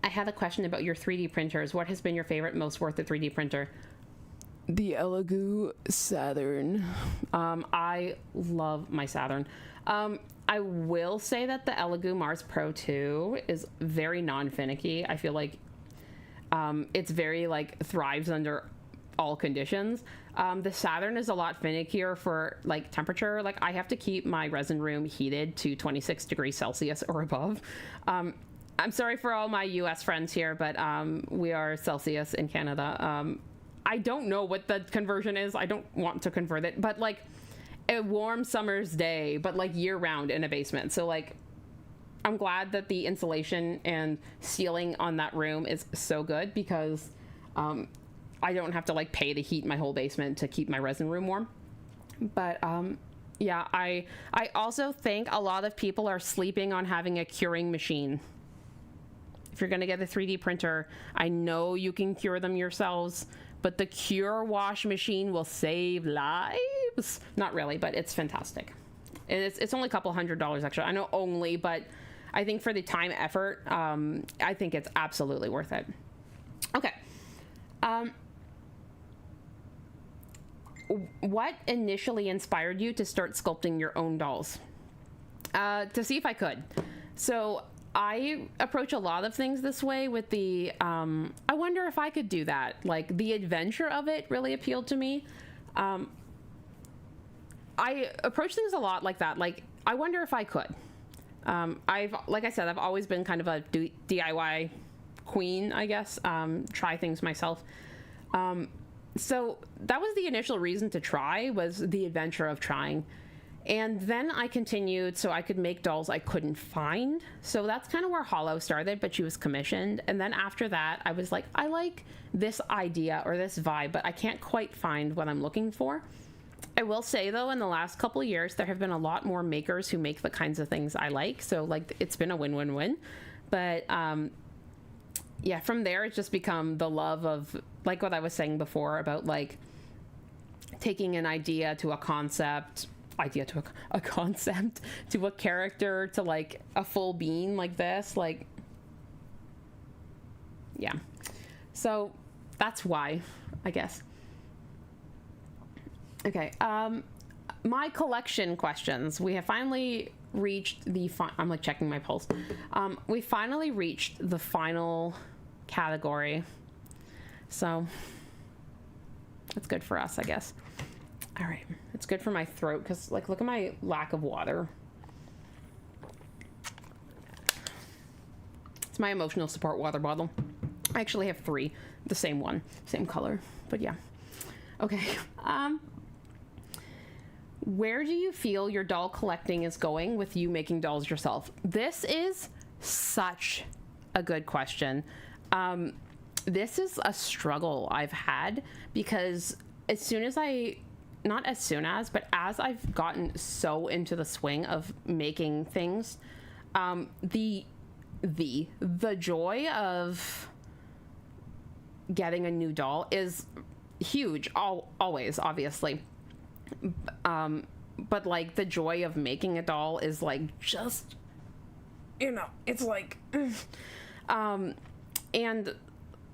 I had a question about your 3D printers. What has been your favorite, most worth it 3D printer? The Elegoo Saturn. I love my Saturn. I will say that the Elegoo Mars Pro 2 is very non-finicky. I feel like it's very like thrives under all conditions. The Saturn is a lot finickier for like temperature. Like, I have to keep my resin room heated to 26 degrees Celsius or above. I'm sorry for all my US friends here, but we are Celsius in Canada. I don't know what the conversion is. I don't want to convert it, but like a warm summer's day, but like year round in a basement. So like, I'm glad that the insulation and ceiling on that room is so good because I don't have to like pay to heat my whole basement to keep my resin room warm. But yeah, I also think a lot of people are sleeping on having a curing machine. If you're gonna get a 3D printer, I know you can cure them yourselves, but the Cure Wash machine will save lives. Not really, but it's fantastic. It's only a couple $100 extra. I know only, but I think for the time effort, I think it's absolutely worth it. Okay. What initially inspired you to start sculpting your own dolls? To see if I could. So I approach a lot of things this way with the, I wonder if I could do that. Like, the adventure of it really appealed to me. I approach things a lot like that. Like, I wonder if I could. Like I said, I've always been kind of a DIY queen, I guess. Try things myself. So that was the initial reason to try, was the adventure of trying. And then I continued so I could make dolls I couldn't find. So that's kind of where Hollow started, but she was commissioned. And then after that, I was like, I like this idea or this vibe, but I can't quite find what I'm looking for. I will say, though, in the last couple of years, there have been a lot more makers who make the kinds of things I like. So, like, it's been a win-win-win. But, yeah, from there, it's just become the love of, like what I was saying before about, like, taking an idea to a concept, idea to a concept, to a character, to like a full being like this. Like, yeah. So that's why, I guess. Okay. My collection questions. We have finally reached the I'm like checking my pulse. We finally reached the final category. So that's good for us, I guess. All right. It's good for my throat because, like, look at my lack of water. It's my emotional support water bottle. I actually have 3, the same one, same color, but yeah. Okay. Where do you feel your doll collecting is going with you making dolls yourself? This is such a good question. This is a struggle I've had because not as soon as, but as I've gotten so into the swing of making things, the joy of getting a new doll is huge, always, obviously. But like the joy of making a doll is like just, it's like, and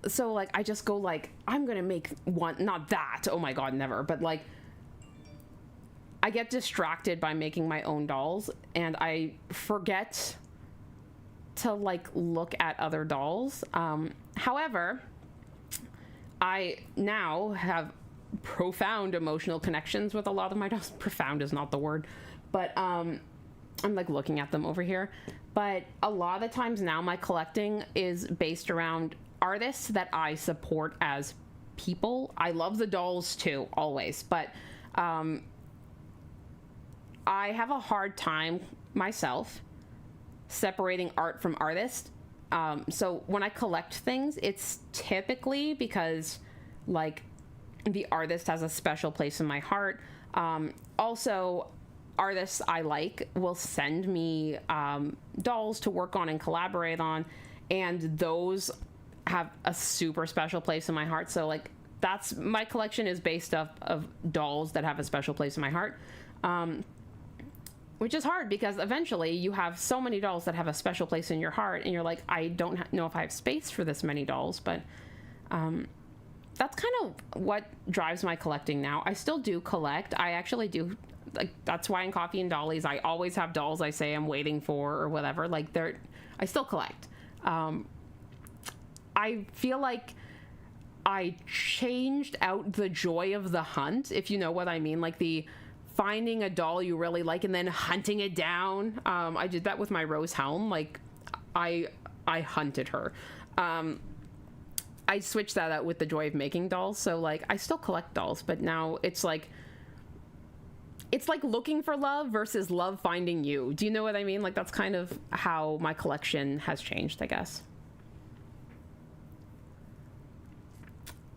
so like I just go like, I'm gonna make one, not that, oh my god, never, but like I get distracted by making my own dolls and I forget to like look at other dolls. However, I now have profound emotional connections with a lot of my dolls. Profound is not the word, but I'm like looking at them over here. But a lot of the times now my collecting is based around artists that I support as people. I love the dolls too, always, but I have a hard time myself separating art from artist. So when I collect things, it's typically because like the artist has a special place in my heart. Also, artists I like will send me dolls to work on and collaborate on, and those have a super special place in my heart. So like that's my collection is based off of dolls that have a special place in my heart. Which is hard because eventually you have so many dolls that have a special place in your heart and you're like, I don't know if I have space for this many dolls, but that's kind of what drives my collecting now. I still do collect. I actually do, like, that's why in Coffee and Dollies, I always have dolls I say I'm waiting for or whatever. Like, I still collect. I feel like I changed out the joy of the hunt, if you know what I mean, like the finding a doll you really like and then hunting it down. I did that with my Rose Helm. Like I hunted her. I switched that out with the joy of making dolls. So like I still collect dolls, but now it's like looking for love versus love finding you. Do you know what I mean? Like that's kind of how my collection has changed, I guess.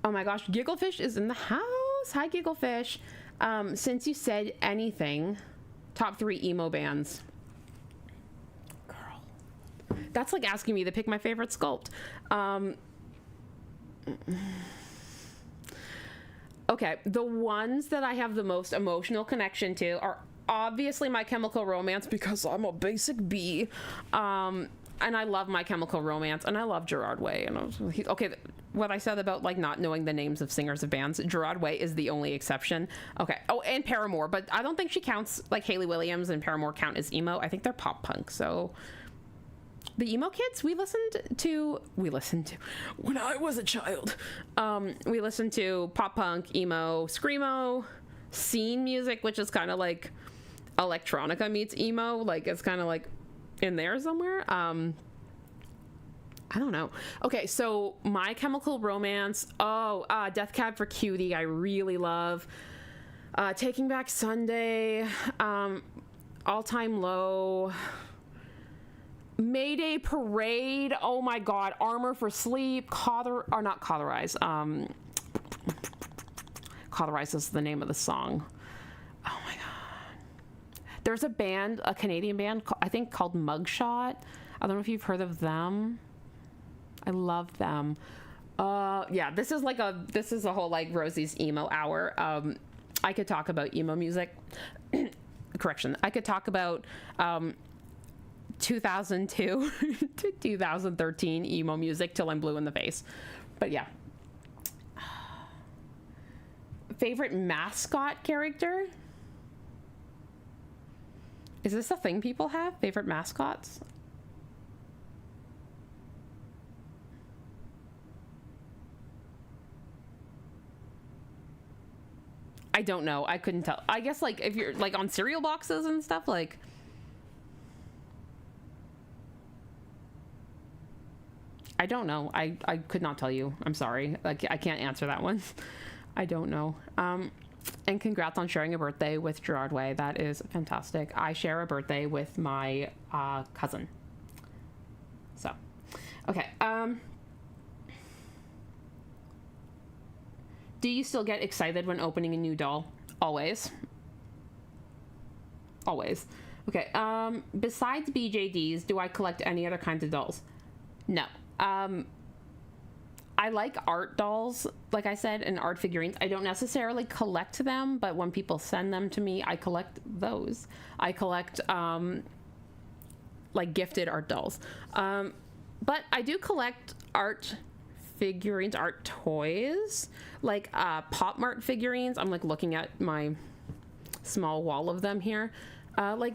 Oh my gosh, Gigglefish is in the house. Hi, Gigglefish. Since you said anything, top 3 emo bands. Girl. That's like asking me to pick my favorite Sculpt. Okay, the ones that I have the most emotional connection to are obviously My Chemical Romance because I'm a basic bee. And I love My Chemical Romance, and I love Gerard Way. And okay, what I said about like not knowing the names of singers of bands, Gerard Way is the only exception. Okay. Oh, and Paramore, but I don't think she counts. Like Hayley Williams and Paramore count as emo. I think they're pop punk. So the emo kids we listened to when I was a child. We listened to pop punk, emo, screamo, scene music, which is kind of like electronica meets emo. Like it's kind of like in there somewhere. I don't know. Okay, so My Chemical Romance. Death Cab for Cutie I really love. Taking Back Sunday. All Time Low. Mayday Parade. Oh my god. Armor for Sleep. Not Cauterize. Cauterize is the name of the song. Oh my god. There's a band, a Canadian band, I think called Mugshot. I don't know if you've heard of them. I love them. Yeah, this is a whole like Rosie's emo hour. I could talk about emo music. correction. I could talk about 2002 to 2013 emo music till I'm blue in the face. But yeah. Favorite mascot character? Is this a thing people have? Favorite mascots? I don't know. I couldn't tell. I guess like if you're like on cereal boxes and stuff, like I don't know. I could not tell you. I'm sorry. Like I can't answer that one. I don't know. And congrats on sharing a birthday with Gerard Way. That is fantastic. I share a birthday with my cousin. So, okay. Do you still get excited when opening a new doll? Always. Always. Okay. Besides BJDs, do I collect any other kinds of dolls? No. I like art dolls, like I said, and art figurines. I don't necessarily collect them, but when people send them to me, I collect those. I collect, like gifted art dolls. But I do collect art figurines, art toys, like Pop Mart figurines. I'm like looking at my small wall of them here. Like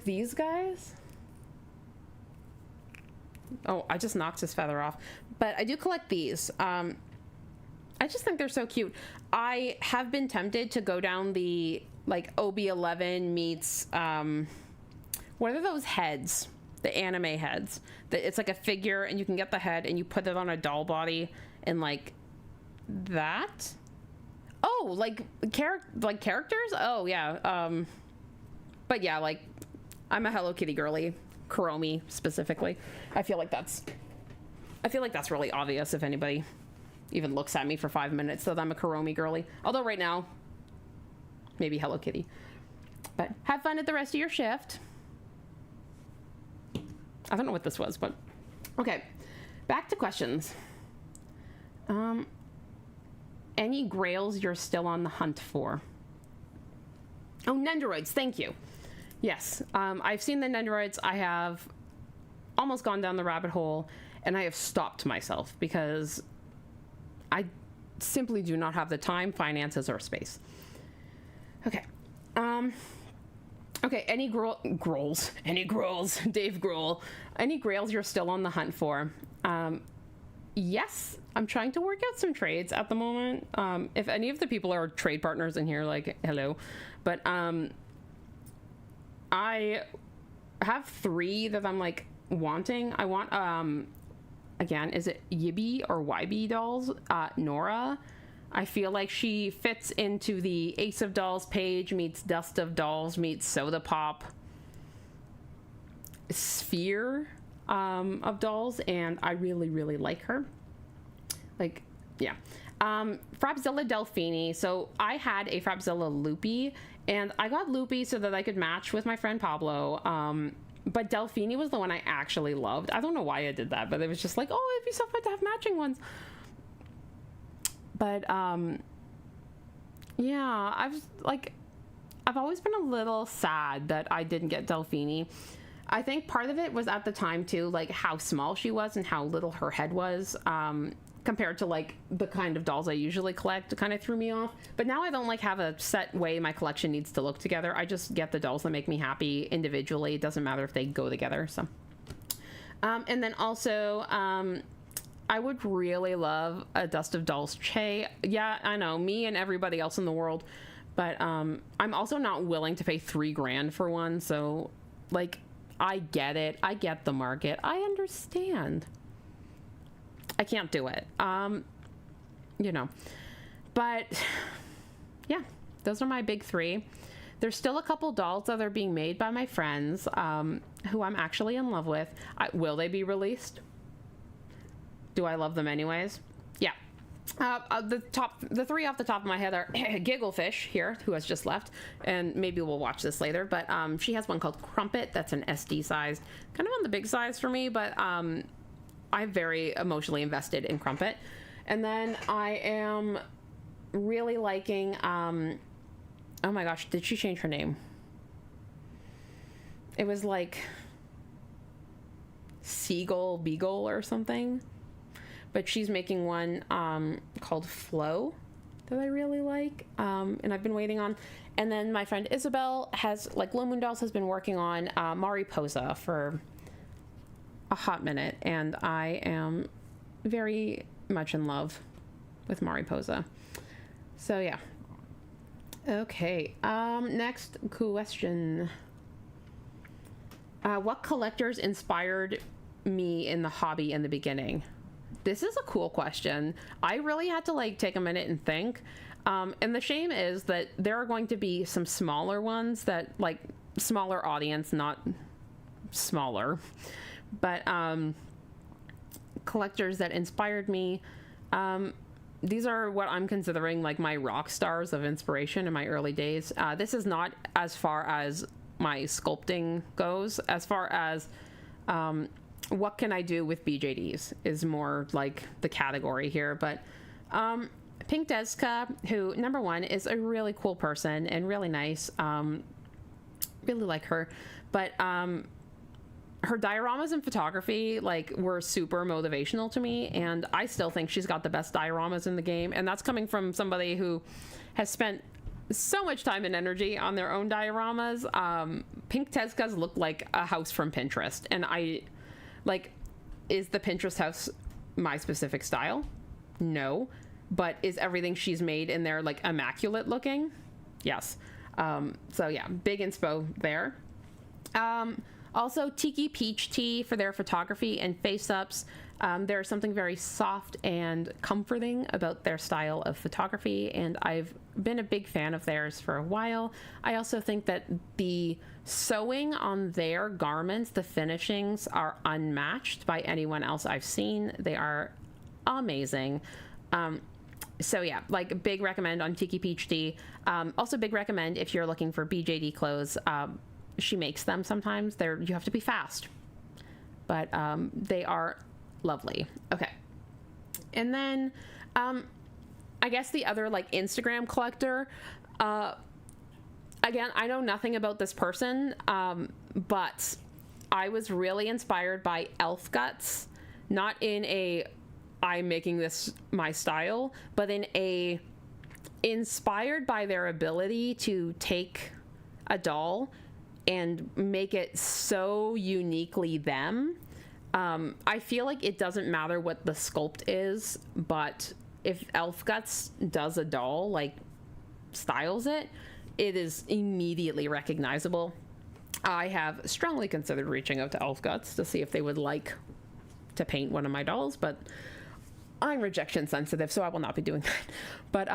these guys. Oh, I just knocked his feather off. But I do collect these. I just think they're so cute. I have been tempted to go down the like OB11 meets what are those heads? The anime heads. It's like a figure and you can get the head and you put it on a doll body and like that. Oh, like characters? Oh yeah. But yeah, like I'm a Hello Kitty girly. Kuromi specifically. I feel like that's really obvious if anybody even looks at me for 5 minutes that I'm a Kuromi girly. Although right now, maybe Hello Kitty. But have fun at the rest of your shift. I don't know what this was, but okay. Back to questions. Any grails you're still on the hunt for? Oh, Nendoroids, thank you. Yes, I've seen the Nendoroids. I have almost gone down the rabbit hole, and I have stopped myself because I simply do not have the time, finances, or space. Okay. Okay, any Grols, Dave Grohl, any grails you're still on the hunt for? Yes, I'm trying to work out some trades at the moment. If any of the people are trade partners in here, like, hello. But, I have 3 that I'm like wanting. I want again, is it Yibby or YB dolls? Nora. I feel like she fits into the Ace of Dolls page meets Dust of Dolls meets Soda Pop sphere of dolls, and I really, really like her. Like, yeah. Frapzilla Delphini. So I had a Frapzilla Loopy, and I got Loopy so that I could match with my friend Pablo. But Delphini was the one I actually loved. I don't know why I did that, but it was just like, oh, it'd be so fun to have matching ones. But yeah, I've always been a little sad that I didn't get Delphini. I think part of it was at the time too, like how small she was and how little her head was. Compared to like the kind of dolls I usually collect, it kind of threw me off. But now I don't like have a set way my collection needs to look together. I just get the dolls that make me happy individually. It doesn't matter if they go together. So, and then also, I would really love a Dust of Dolls Che. Yeah, I know, me and everybody else in the world. But I'm also not willing to pay $3,000 for one. So, like, I get it. I get the market. I understand. I can't do it. You know. But, yeah, those are my big 3. There's still a couple dolls that are being made by my friends who I'm actually in love with. Will they be released? Do I love them anyways? Yeah. The 3 off the top of my head are Gigglefish here, who has just left, and maybe we'll watch this later, but she has one called Crumpet. That's an SD size, kind of on the big size for me, but I'm very emotionally invested in Crumpet. And then I am really liking, oh my gosh, did she change her name? It was like Seagull Beagle or something, but she's making one called Flow that I really like, and I've been waiting on. And then my friend Isabel has, like, Glow Moon Dolls has been working on Mariposa for a hot minute, and I am very much in love with Mariposa. So yeah. Okay, next question. What collectors inspired me in the hobby in the beginning? This is a cool question. I really had to, like, take a minute and think. And the shame is that there are going to be some smaller ones that, like, smaller audience, not smaller, but collectors that inspired me. These are what I'm considering, like, my rock stars of inspiration in my early days. This is not as far as my sculpting goes. As far as what can I do with BJDs is more like the category here. But Pink Deska, who, number one, is a really cool person and really nice. Really like her. But her dioramas and photography, like, were super motivational to me, and I still think she's got the best dioramas in the game. And that's coming from somebody who has spent so much time and energy on their own dioramas. Pink Tezca's look like a house from Pinterest, and I, like, is the Pinterest house my specific style? No. But is everything she's made in there, like, immaculate looking? Yes. So yeah, big inspo there. Also, Tiki Peach Tea for their photography and face-ups. There's something very soft and comforting about their style of photography, and I've been a big fan of theirs for a while. I also think that the sewing on their garments, the finishings, are unmatched by anyone else I've seen. They are amazing. So yeah, like, big recommend on Tiki Peach Tea. Also big recommend if you're looking for BJD clothes. She makes them sometimes. You have to be fast, but they are lovely. Okay. And then I guess the other, like, Instagram collector, again, I know nothing about this person, but I was really inspired by Elf Guts, not in a I'm making this my style, but inspired by their ability to take a doll and make it so uniquely them. I feel like it doesn't matter what the sculpt is, but if Elf Guts does a doll, like, styles it, it is immediately recognizable. I have strongly considered reaching out to Elf Guts to see if they would like to paint one of my dolls, but I'm rejection sensitive, so I will not be doing that. But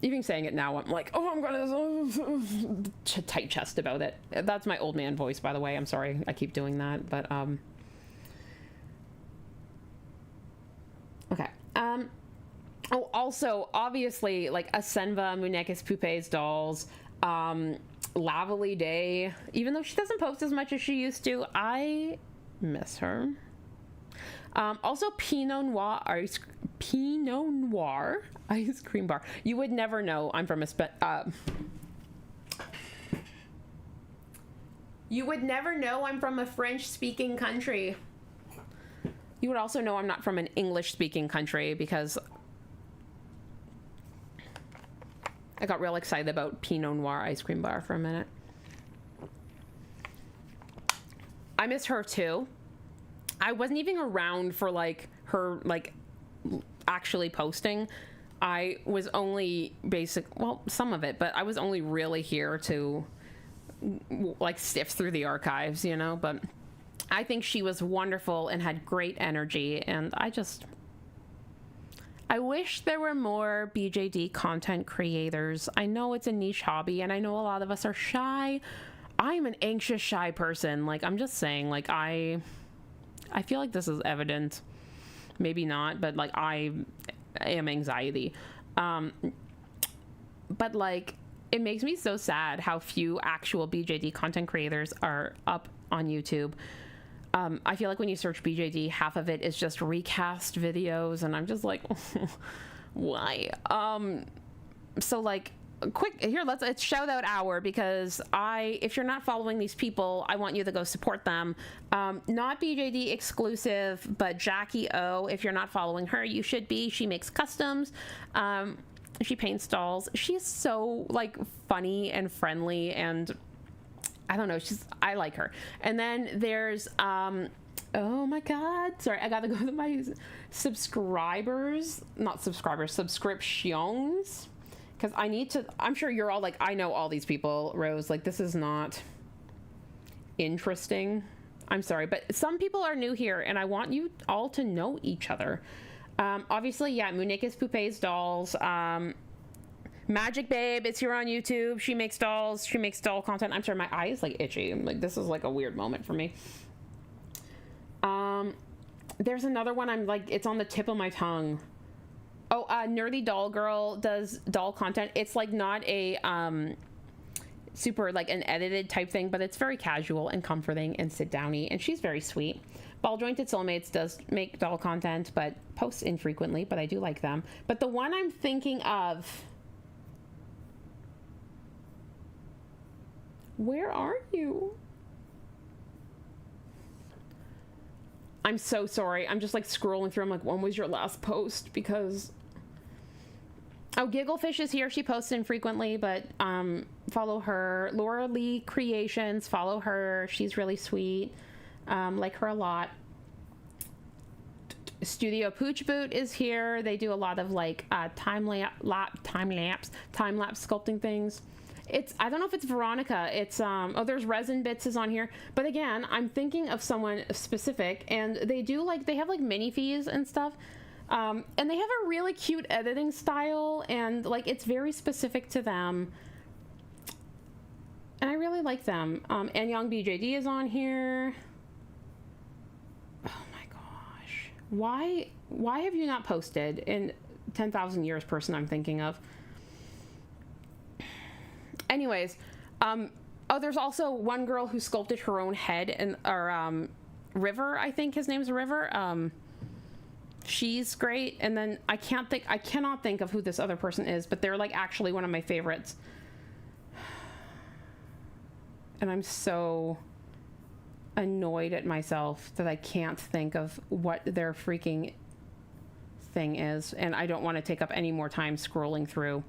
even saying it now, I'm like, oh, I'm gonna tight chest about it. That's my old man voice, by the way. I'm sorry I keep doing that, but okay. Oh, also, obviously, like, Asenva, Munekis Poupe's dolls, Lavely Day, even though she doesn't post as much as she used to, I miss her. Also, Pinot Noir ice cream bar. You would never know I'm from you would never know I'm from a French-speaking country. You would also know I'm not from an English-speaking country, because I got real excited about Pinot Noir ice cream bar for a minute. I miss her too. I wasn't even around for, like, her, like, actually posting. I was only some of it, but I was only really here to, like, sift through the archives, you know, but I think she was wonderful and had great energy, and I wish there were more BJD content creators. I know it's a niche hobby, and I know a lot of us are shy. I'm an anxious, shy person. Like, I'm just saying, like, I feel like this is evident. Maybe not, but, like, I am anxiety. But, like, it makes me so sad how few actual BJD content creators are up on YouTube. I feel like when you search BJD, half of it is just recast videos, and I'm just like, why? So like, quick here, it's shout out hour, because if you're not following these people, I want you to go support them. Not BJD exclusive, but Jackie O, if you're not following her, you should be. She makes customs. She paints dolls. She's so like funny and friendly, and I don't know, I like her. And then there's oh my god, sorry, I gotta go to my subscriptions, because I'm sure you're all like, I know all these people, Rose, like this is not interesting. I'm sorry, but some people are new here and I want you all to know each other. Obviously, yeah, Munikis Poupées dolls. Magic Babe is here on YouTube. She makes dolls. She makes doll content. I'm sorry, my eye is like itchy. Like this is like a weird moment for me. There's another one, I'm like, it's on the tip of my tongue. Oh, Nerdy Doll Girl does doll content. It's like not a super like an edited type thing, but it's very casual and comforting and sit downy, and she's very sweet. Ball Jointed Soulmates does make doll content, but posts infrequently, but I do like them. But the one I'm thinking of, where are you? I'm so sorry. I'm just like scrolling through. I'm like, when was your last post? Because oh, Gigglefish is here. She posts infrequently, but follow her. Laura Lee Creations, follow her. She's really sweet. Like her a lot. Studio Pooch Boot is here. They do a lot of like time-lapse sculpting things. I don't know if it's Veronica. It's oh, there's Resin Bits is on here. But again, I'm thinking of someone specific, and they have like mini fees and stuff. And they have a really cute editing style, and like it's very specific to them. And I really like them. And Young BJD is on here. Oh my gosh. Why have you not posted in 10,000 years, person I'm thinking of? Anyways, oh, there's also one girl who sculpted her own head, or River, I think his name's River. She's great. And then I cannot think of who this other person is, but they're like actually one of my favorites. And I'm so annoyed at myself that I can't think of what their freaking thing is, and I don't want to take up any more time scrolling through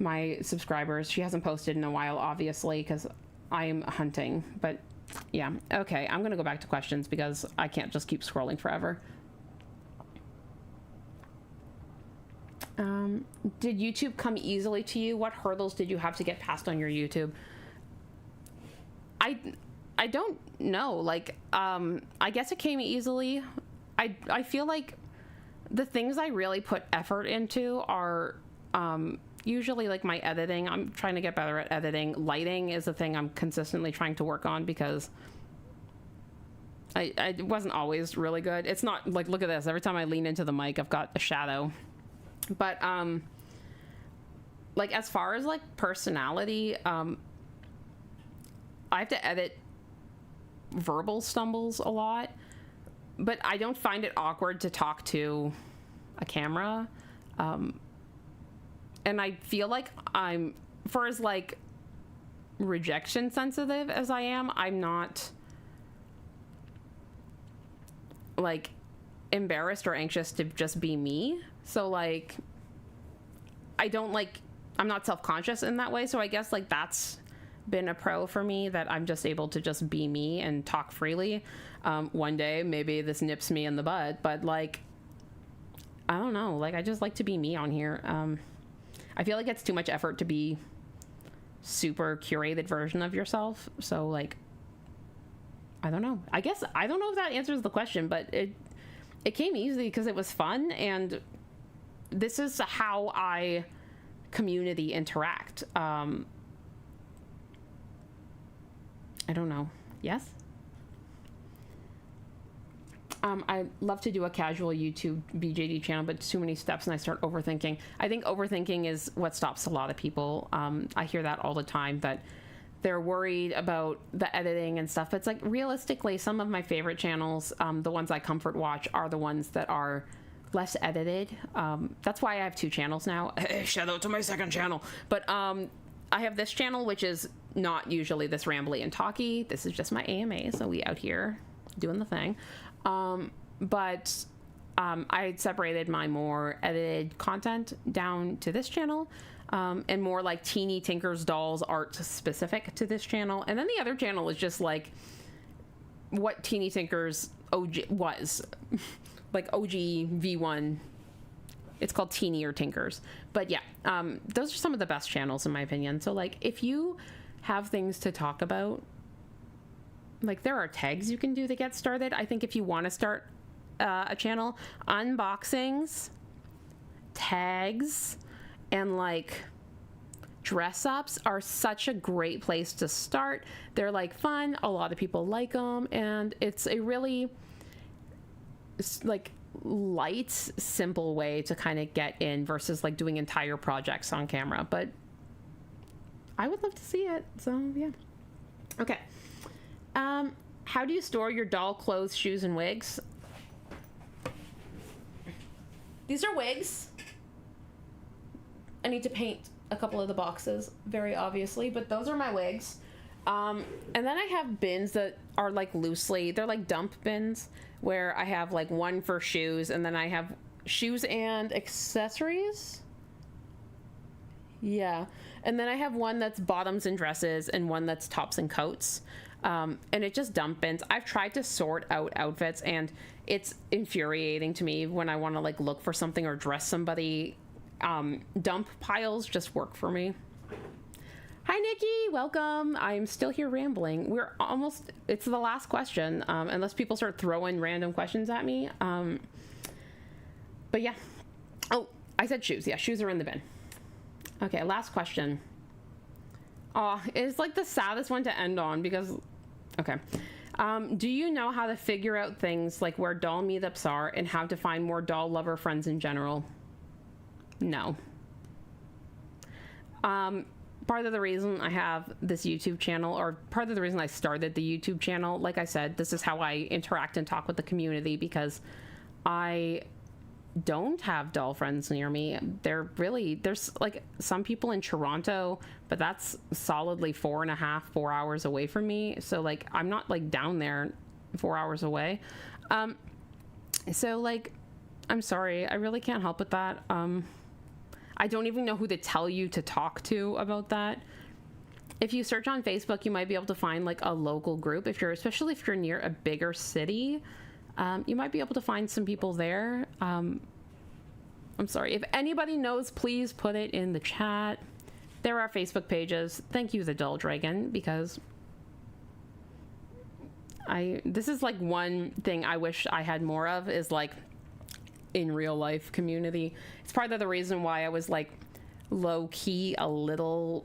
my subscribers. She hasn't posted in a while, obviously, because I'm hunting. But yeah, okay, I'm gonna go back to questions because I can't just keep scrolling forever. Did YouTube come easily to you? What hurdles did you have to get past on your YouTube? I don't know. Like, I guess it came easily. I feel like the things I really put effort into are usually like my editing. I'm trying to get better at editing. Lighting is a thing I'm consistently trying to work on because I wasn't always really good. It's not like, look at this. Every time I lean into the mic, I've got a shadow. But like as far as like personality, I have to edit verbal stumbles a lot, but I don't find it awkward to talk to a camera. And I feel like for as like rejection sensitive as I am, I'm not like embarrassed or anxious to just be me. So like, I'm not self-conscious in that way. So I guess like that's been a pro for me, that I'm just able to just be me and talk freely. One day, maybe this nips me in the butt, but like, I don't know. Like, I just like to be me on here. I feel like it's too much effort to be super curated version of yourself. So like, I don't know. I guess, I don't know if that answers the question, but it came easy because it was fun. And this is how I community interact. I don't know. Yes? I love to do a casual YouTube BJD channel, but too many steps and I start overthinking. I think overthinking is what stops a lot of people. I hear that all the time, that they're worried about the editing and stuff. But it's like, realistically, some of my favorite channels, the ones I comfort watch, are the ones that are less edited. That's why I have 2 channels now. Shout out to my second channel. But I have this channel, which is not usually this rambly and talky. This is just my AMA, so we out here doing the thing. But I separated my more edited content down to this channel, and more like teeny tinkers dolls art specific to this channel. And then the other channel is just like what teeny tinkers OG was. Like OG V1. It's called Teeny or Tinkers. But yeah, those are some of the best channels in my opinion. So like if you have things to talk about, like there are tags you can do to get started. I think if you want to start a channel, unboxings, tags, and like dress ups are such a great place to start. They're like fun. A lot of people like them, and it's a really like light, simple way to kind of get in versus like doing entire projects on camera. But I would love to see it. So yeah. Okay. How do you store your doll clothes, shoes, and wigs? These are wigs. I need to paint a couple of the boxes, very obviously, but those are my wigs. And then I have bins that are like loosely, they're like dump bins, where I have like one for shoes, and then I have shoes and accessories. Yeah. And then I have one that's bottoms and dresses, and one that's tops and coats. And it just dump bins. I've tried to sort out outfits, and it's infuriating to me when I want to like look for something or dress somebody. Dump piles just work for me. Hi, Nikki. Welcome. I'm still here rambling. We're almost, it's the last question, unless people start throwing random questions at me. But yeah. Oh, I said shoes. Yeah, shoes are in the bin. Okay, last question. Oh, it's like the saddest one to end on because, okay. Do you know how to figure out things like where doll meetups are and how to find more doll lover friends in general? No. Part of the reason I have this YouTube channel, or part of the reason I started the YouTube channel, like I said, this is how I interact and talk with the community, because I don't have doll friends near me. There's like some people in Toronto, but that's solidly 4 hours away from me. So like, I'm not like down there 4 hours away. So like, I'm sorry, I really can't help with that. I don't even know who to tell you to talk to about that. If you search on Facebook, you might be able to find like a local group. Especially if you're near a bigger city, you might be able to find some people there. I'm sorry. If anybody knows, please put it in the chat. There are Facebook pages. Thank you, the Dull Dragon, because this is like one thing I wish I had more of, is like in real life community. It's part of the reason why I was like low key a little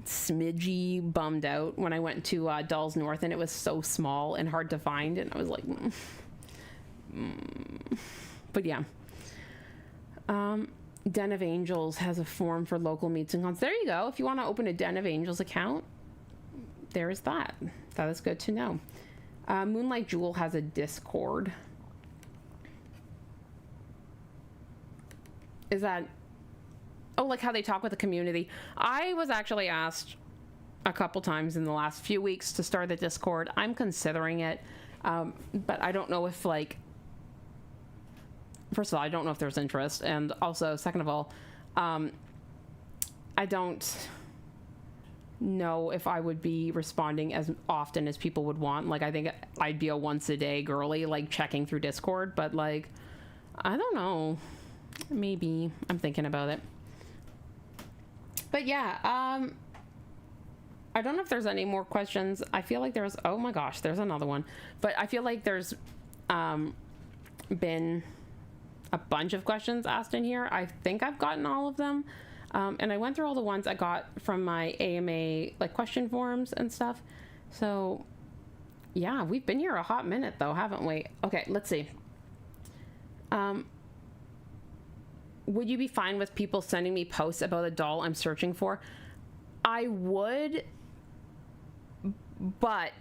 smidgy bummed out when I went to Dolls North, and it was so small and hard to find, and I was like but yeah. Den of Angels has a form for local meets and cons. There you go. If you want to open a Den of Angels account, there is that. That is good to know. Moonlight Jewel has a Discord. Is that, oh, like how they talk with the community? I was actually asked a couple times in the last few weeks to start a Discord. I'm considering it, but I don't know if like, first of all, I don't know if there's interest, and also second of all, I don't know if I would be responding as often as people would want. Like, I think I'd be a once a day girly, like checking through Discord, but like, I don't know. Maybe. I'm thinking about it. But yeah, I don't know if there's any more questions. I feel like there's, oh my gosh, there's another one. But I feel like there's been a bunch of questions asked in here. I think I've gotten all of them. And I went through all the ones I got from my AMA like question forums and stuff. So yeah, we've been here a hot minute though, haven't we? Okay, let's see. Would you be fine with people sending me posts about a doll I'm searching for? I would, but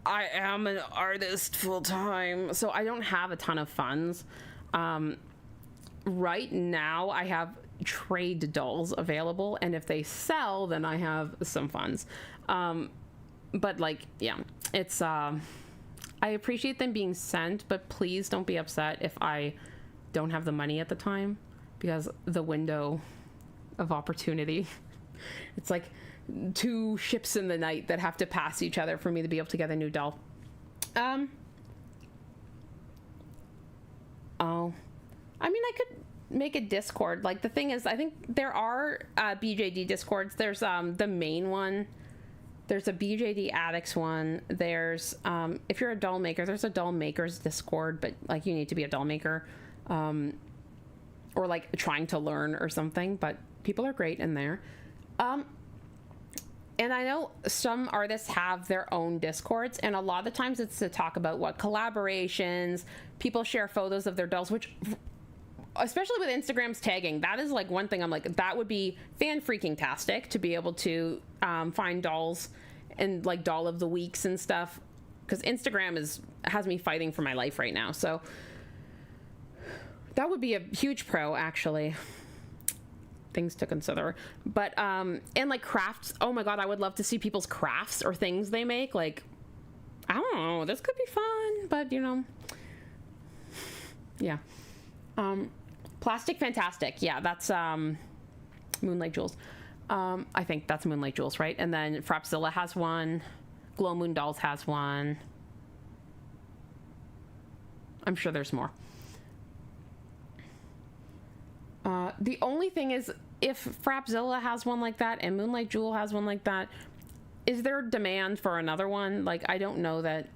I am an artist full time, so I don't have a ton of funds. Right now I have trade dolls available, and if they sell, then I have some funds. But like, yeah, it's I appreciate them being sent, but please don't be upset if I don't have the money at the time, because the window of opportunity, it's like 2 ships in the night that have to pass each other for me to be able to get a new doll. Oh, I mean, I could make a Discord. Like, the thing is, I think there are BJD Discords. There's the main one. There's a BJD Addicts one. There's if you're a doll maker, there's a doll makers Discord, but like you need to be a doll maker, or like trying to learn or something. But people are great in there. And I know some artists have their own Discords, and a lot of the times it's to talk about what collaborations, people share photos of their dolls, which, especially with Instagram's tagging, that is like one thing I'm like, that would be fan-freaking-tastic to be able to find dolls and like doll of the weeks and stuff, because Instagram has me fighting for my life right now. So that would be a huge pro, actually. Things to consider. But and like crafts, oh my god, I would love to see people's crafts or things they make. Like, I don't know, this could be fun, but you know, yeah. Plastic Fantastic, yeah, that's Moonlight Jewels. I think that's Moonlight Jewels, right? And then Frapzilla has one, Glow Moon Dolls has one. I'm sure there's more. The only thing is, if Frapzilla has one like that and Moonlight Jewel has one like that, is there demand for another one? Like, I don't know that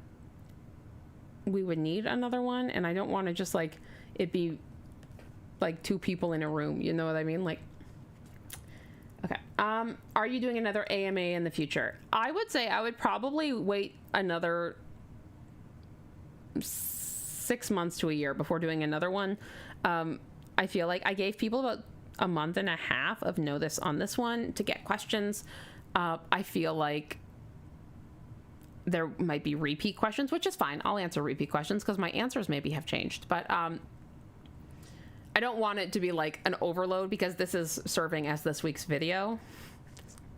we would need another one, and I don't want to just like it be like 2 people in a room, you know what I mean? Like, okay. Are you doing another AMA in the future? I would say I would probably wait another 6 months to a year before doing another one. I feel like I gave people about a month and a half of notice on this one to get questions. I feel like there might be repeat questions, which is fine. I'll answer repeat questions because my answers maybe have changed. But I don't want it to be like an overload, because this is serving as this week's video.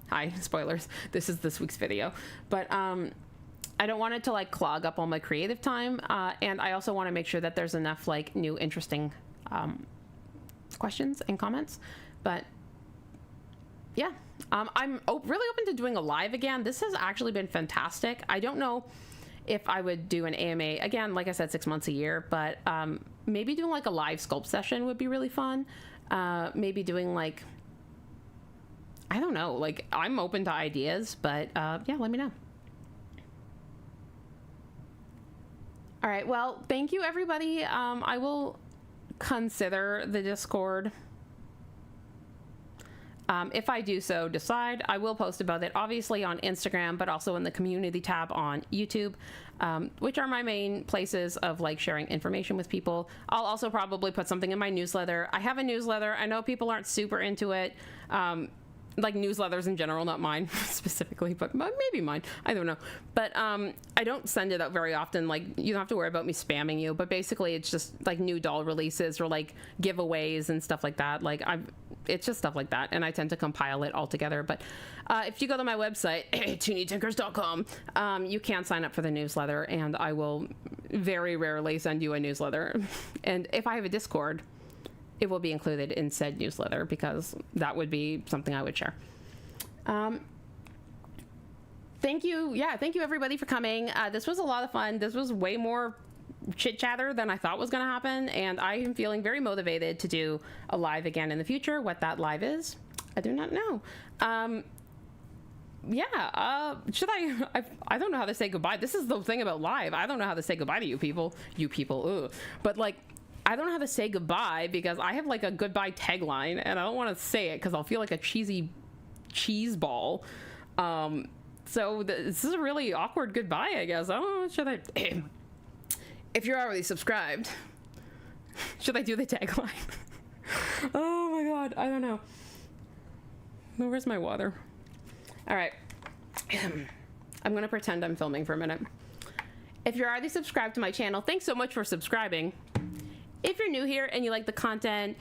Hi, spoilers. This is this week's video. But I don't want it to like clog up all my creative time. And I also want to make sure that there's enough like new, interesting questions and comments. But yeah, I'm really open to doing a live again. This has actually been fantastic. I don't know if I would do an AMA again, like I said, 6 months a year, but maybe doing like a live sculpt session would be really fun. Maybe doing like, I don't know, like I'm open to ideas, but yeah, let me know. All right, well, thank you everybody. I will consider the Discord. If I do so decide, I will post about it, obviously on Instagram, but also in the community tab on YouTube, which are my main places of like sharing information with people. I'll also probably put something in my newsletter. I have a newsletter. I know people aren't super into it. Like newsletters in general, not mine specifically, but maybe mine. I don't know. But I don't send it out very often. Like, you don't have to worry about me spamming you, but basically it's just like new doll releases or like giveaways and stuff like that. Like, it's just stuff like that, and I tend to compile it all together. But if you go to my website, toonytinkers.com, you can sign up for the newsletter, and I will very rarely send you a newsletter. And if I have a Discord, it will be included in said newsletter, because that would be something I would share. Thank you. Yeah, thank you everybody for coming. This was a lot of fun. This was way more chit chatter than I thought was going to happen, and I am feeling very motivated to do a live again in the future. What that live is, I do not know. Yeah, should I don't know how to say goodbye. This is the thing about live. I don't know how to say goodbye to you people. Ugh. But like, I don't know how to say goodbye, because I have like a goodbye tagline, and I don't want to say it because I'll feel like a cheesy cheese ball. So this is a really awkward goodbye, I guess. I don't know, should I? If you're already subscribed, should I do the tagline? Oh my god, I don't know. Where's my water? All right. I'm gonna pretend I'm filming for a minute. If you're already subscribed to my channel, thanks so much for subscribing. If you're new here and you like the content,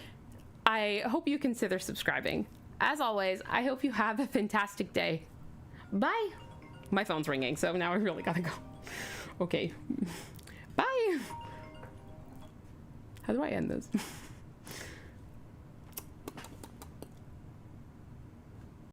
I hope you consider subscribing. As always, I hope you have a fantastic day. Bye. My phone's ringing, so now I really gotta go. Okay. Bye. How do I end this?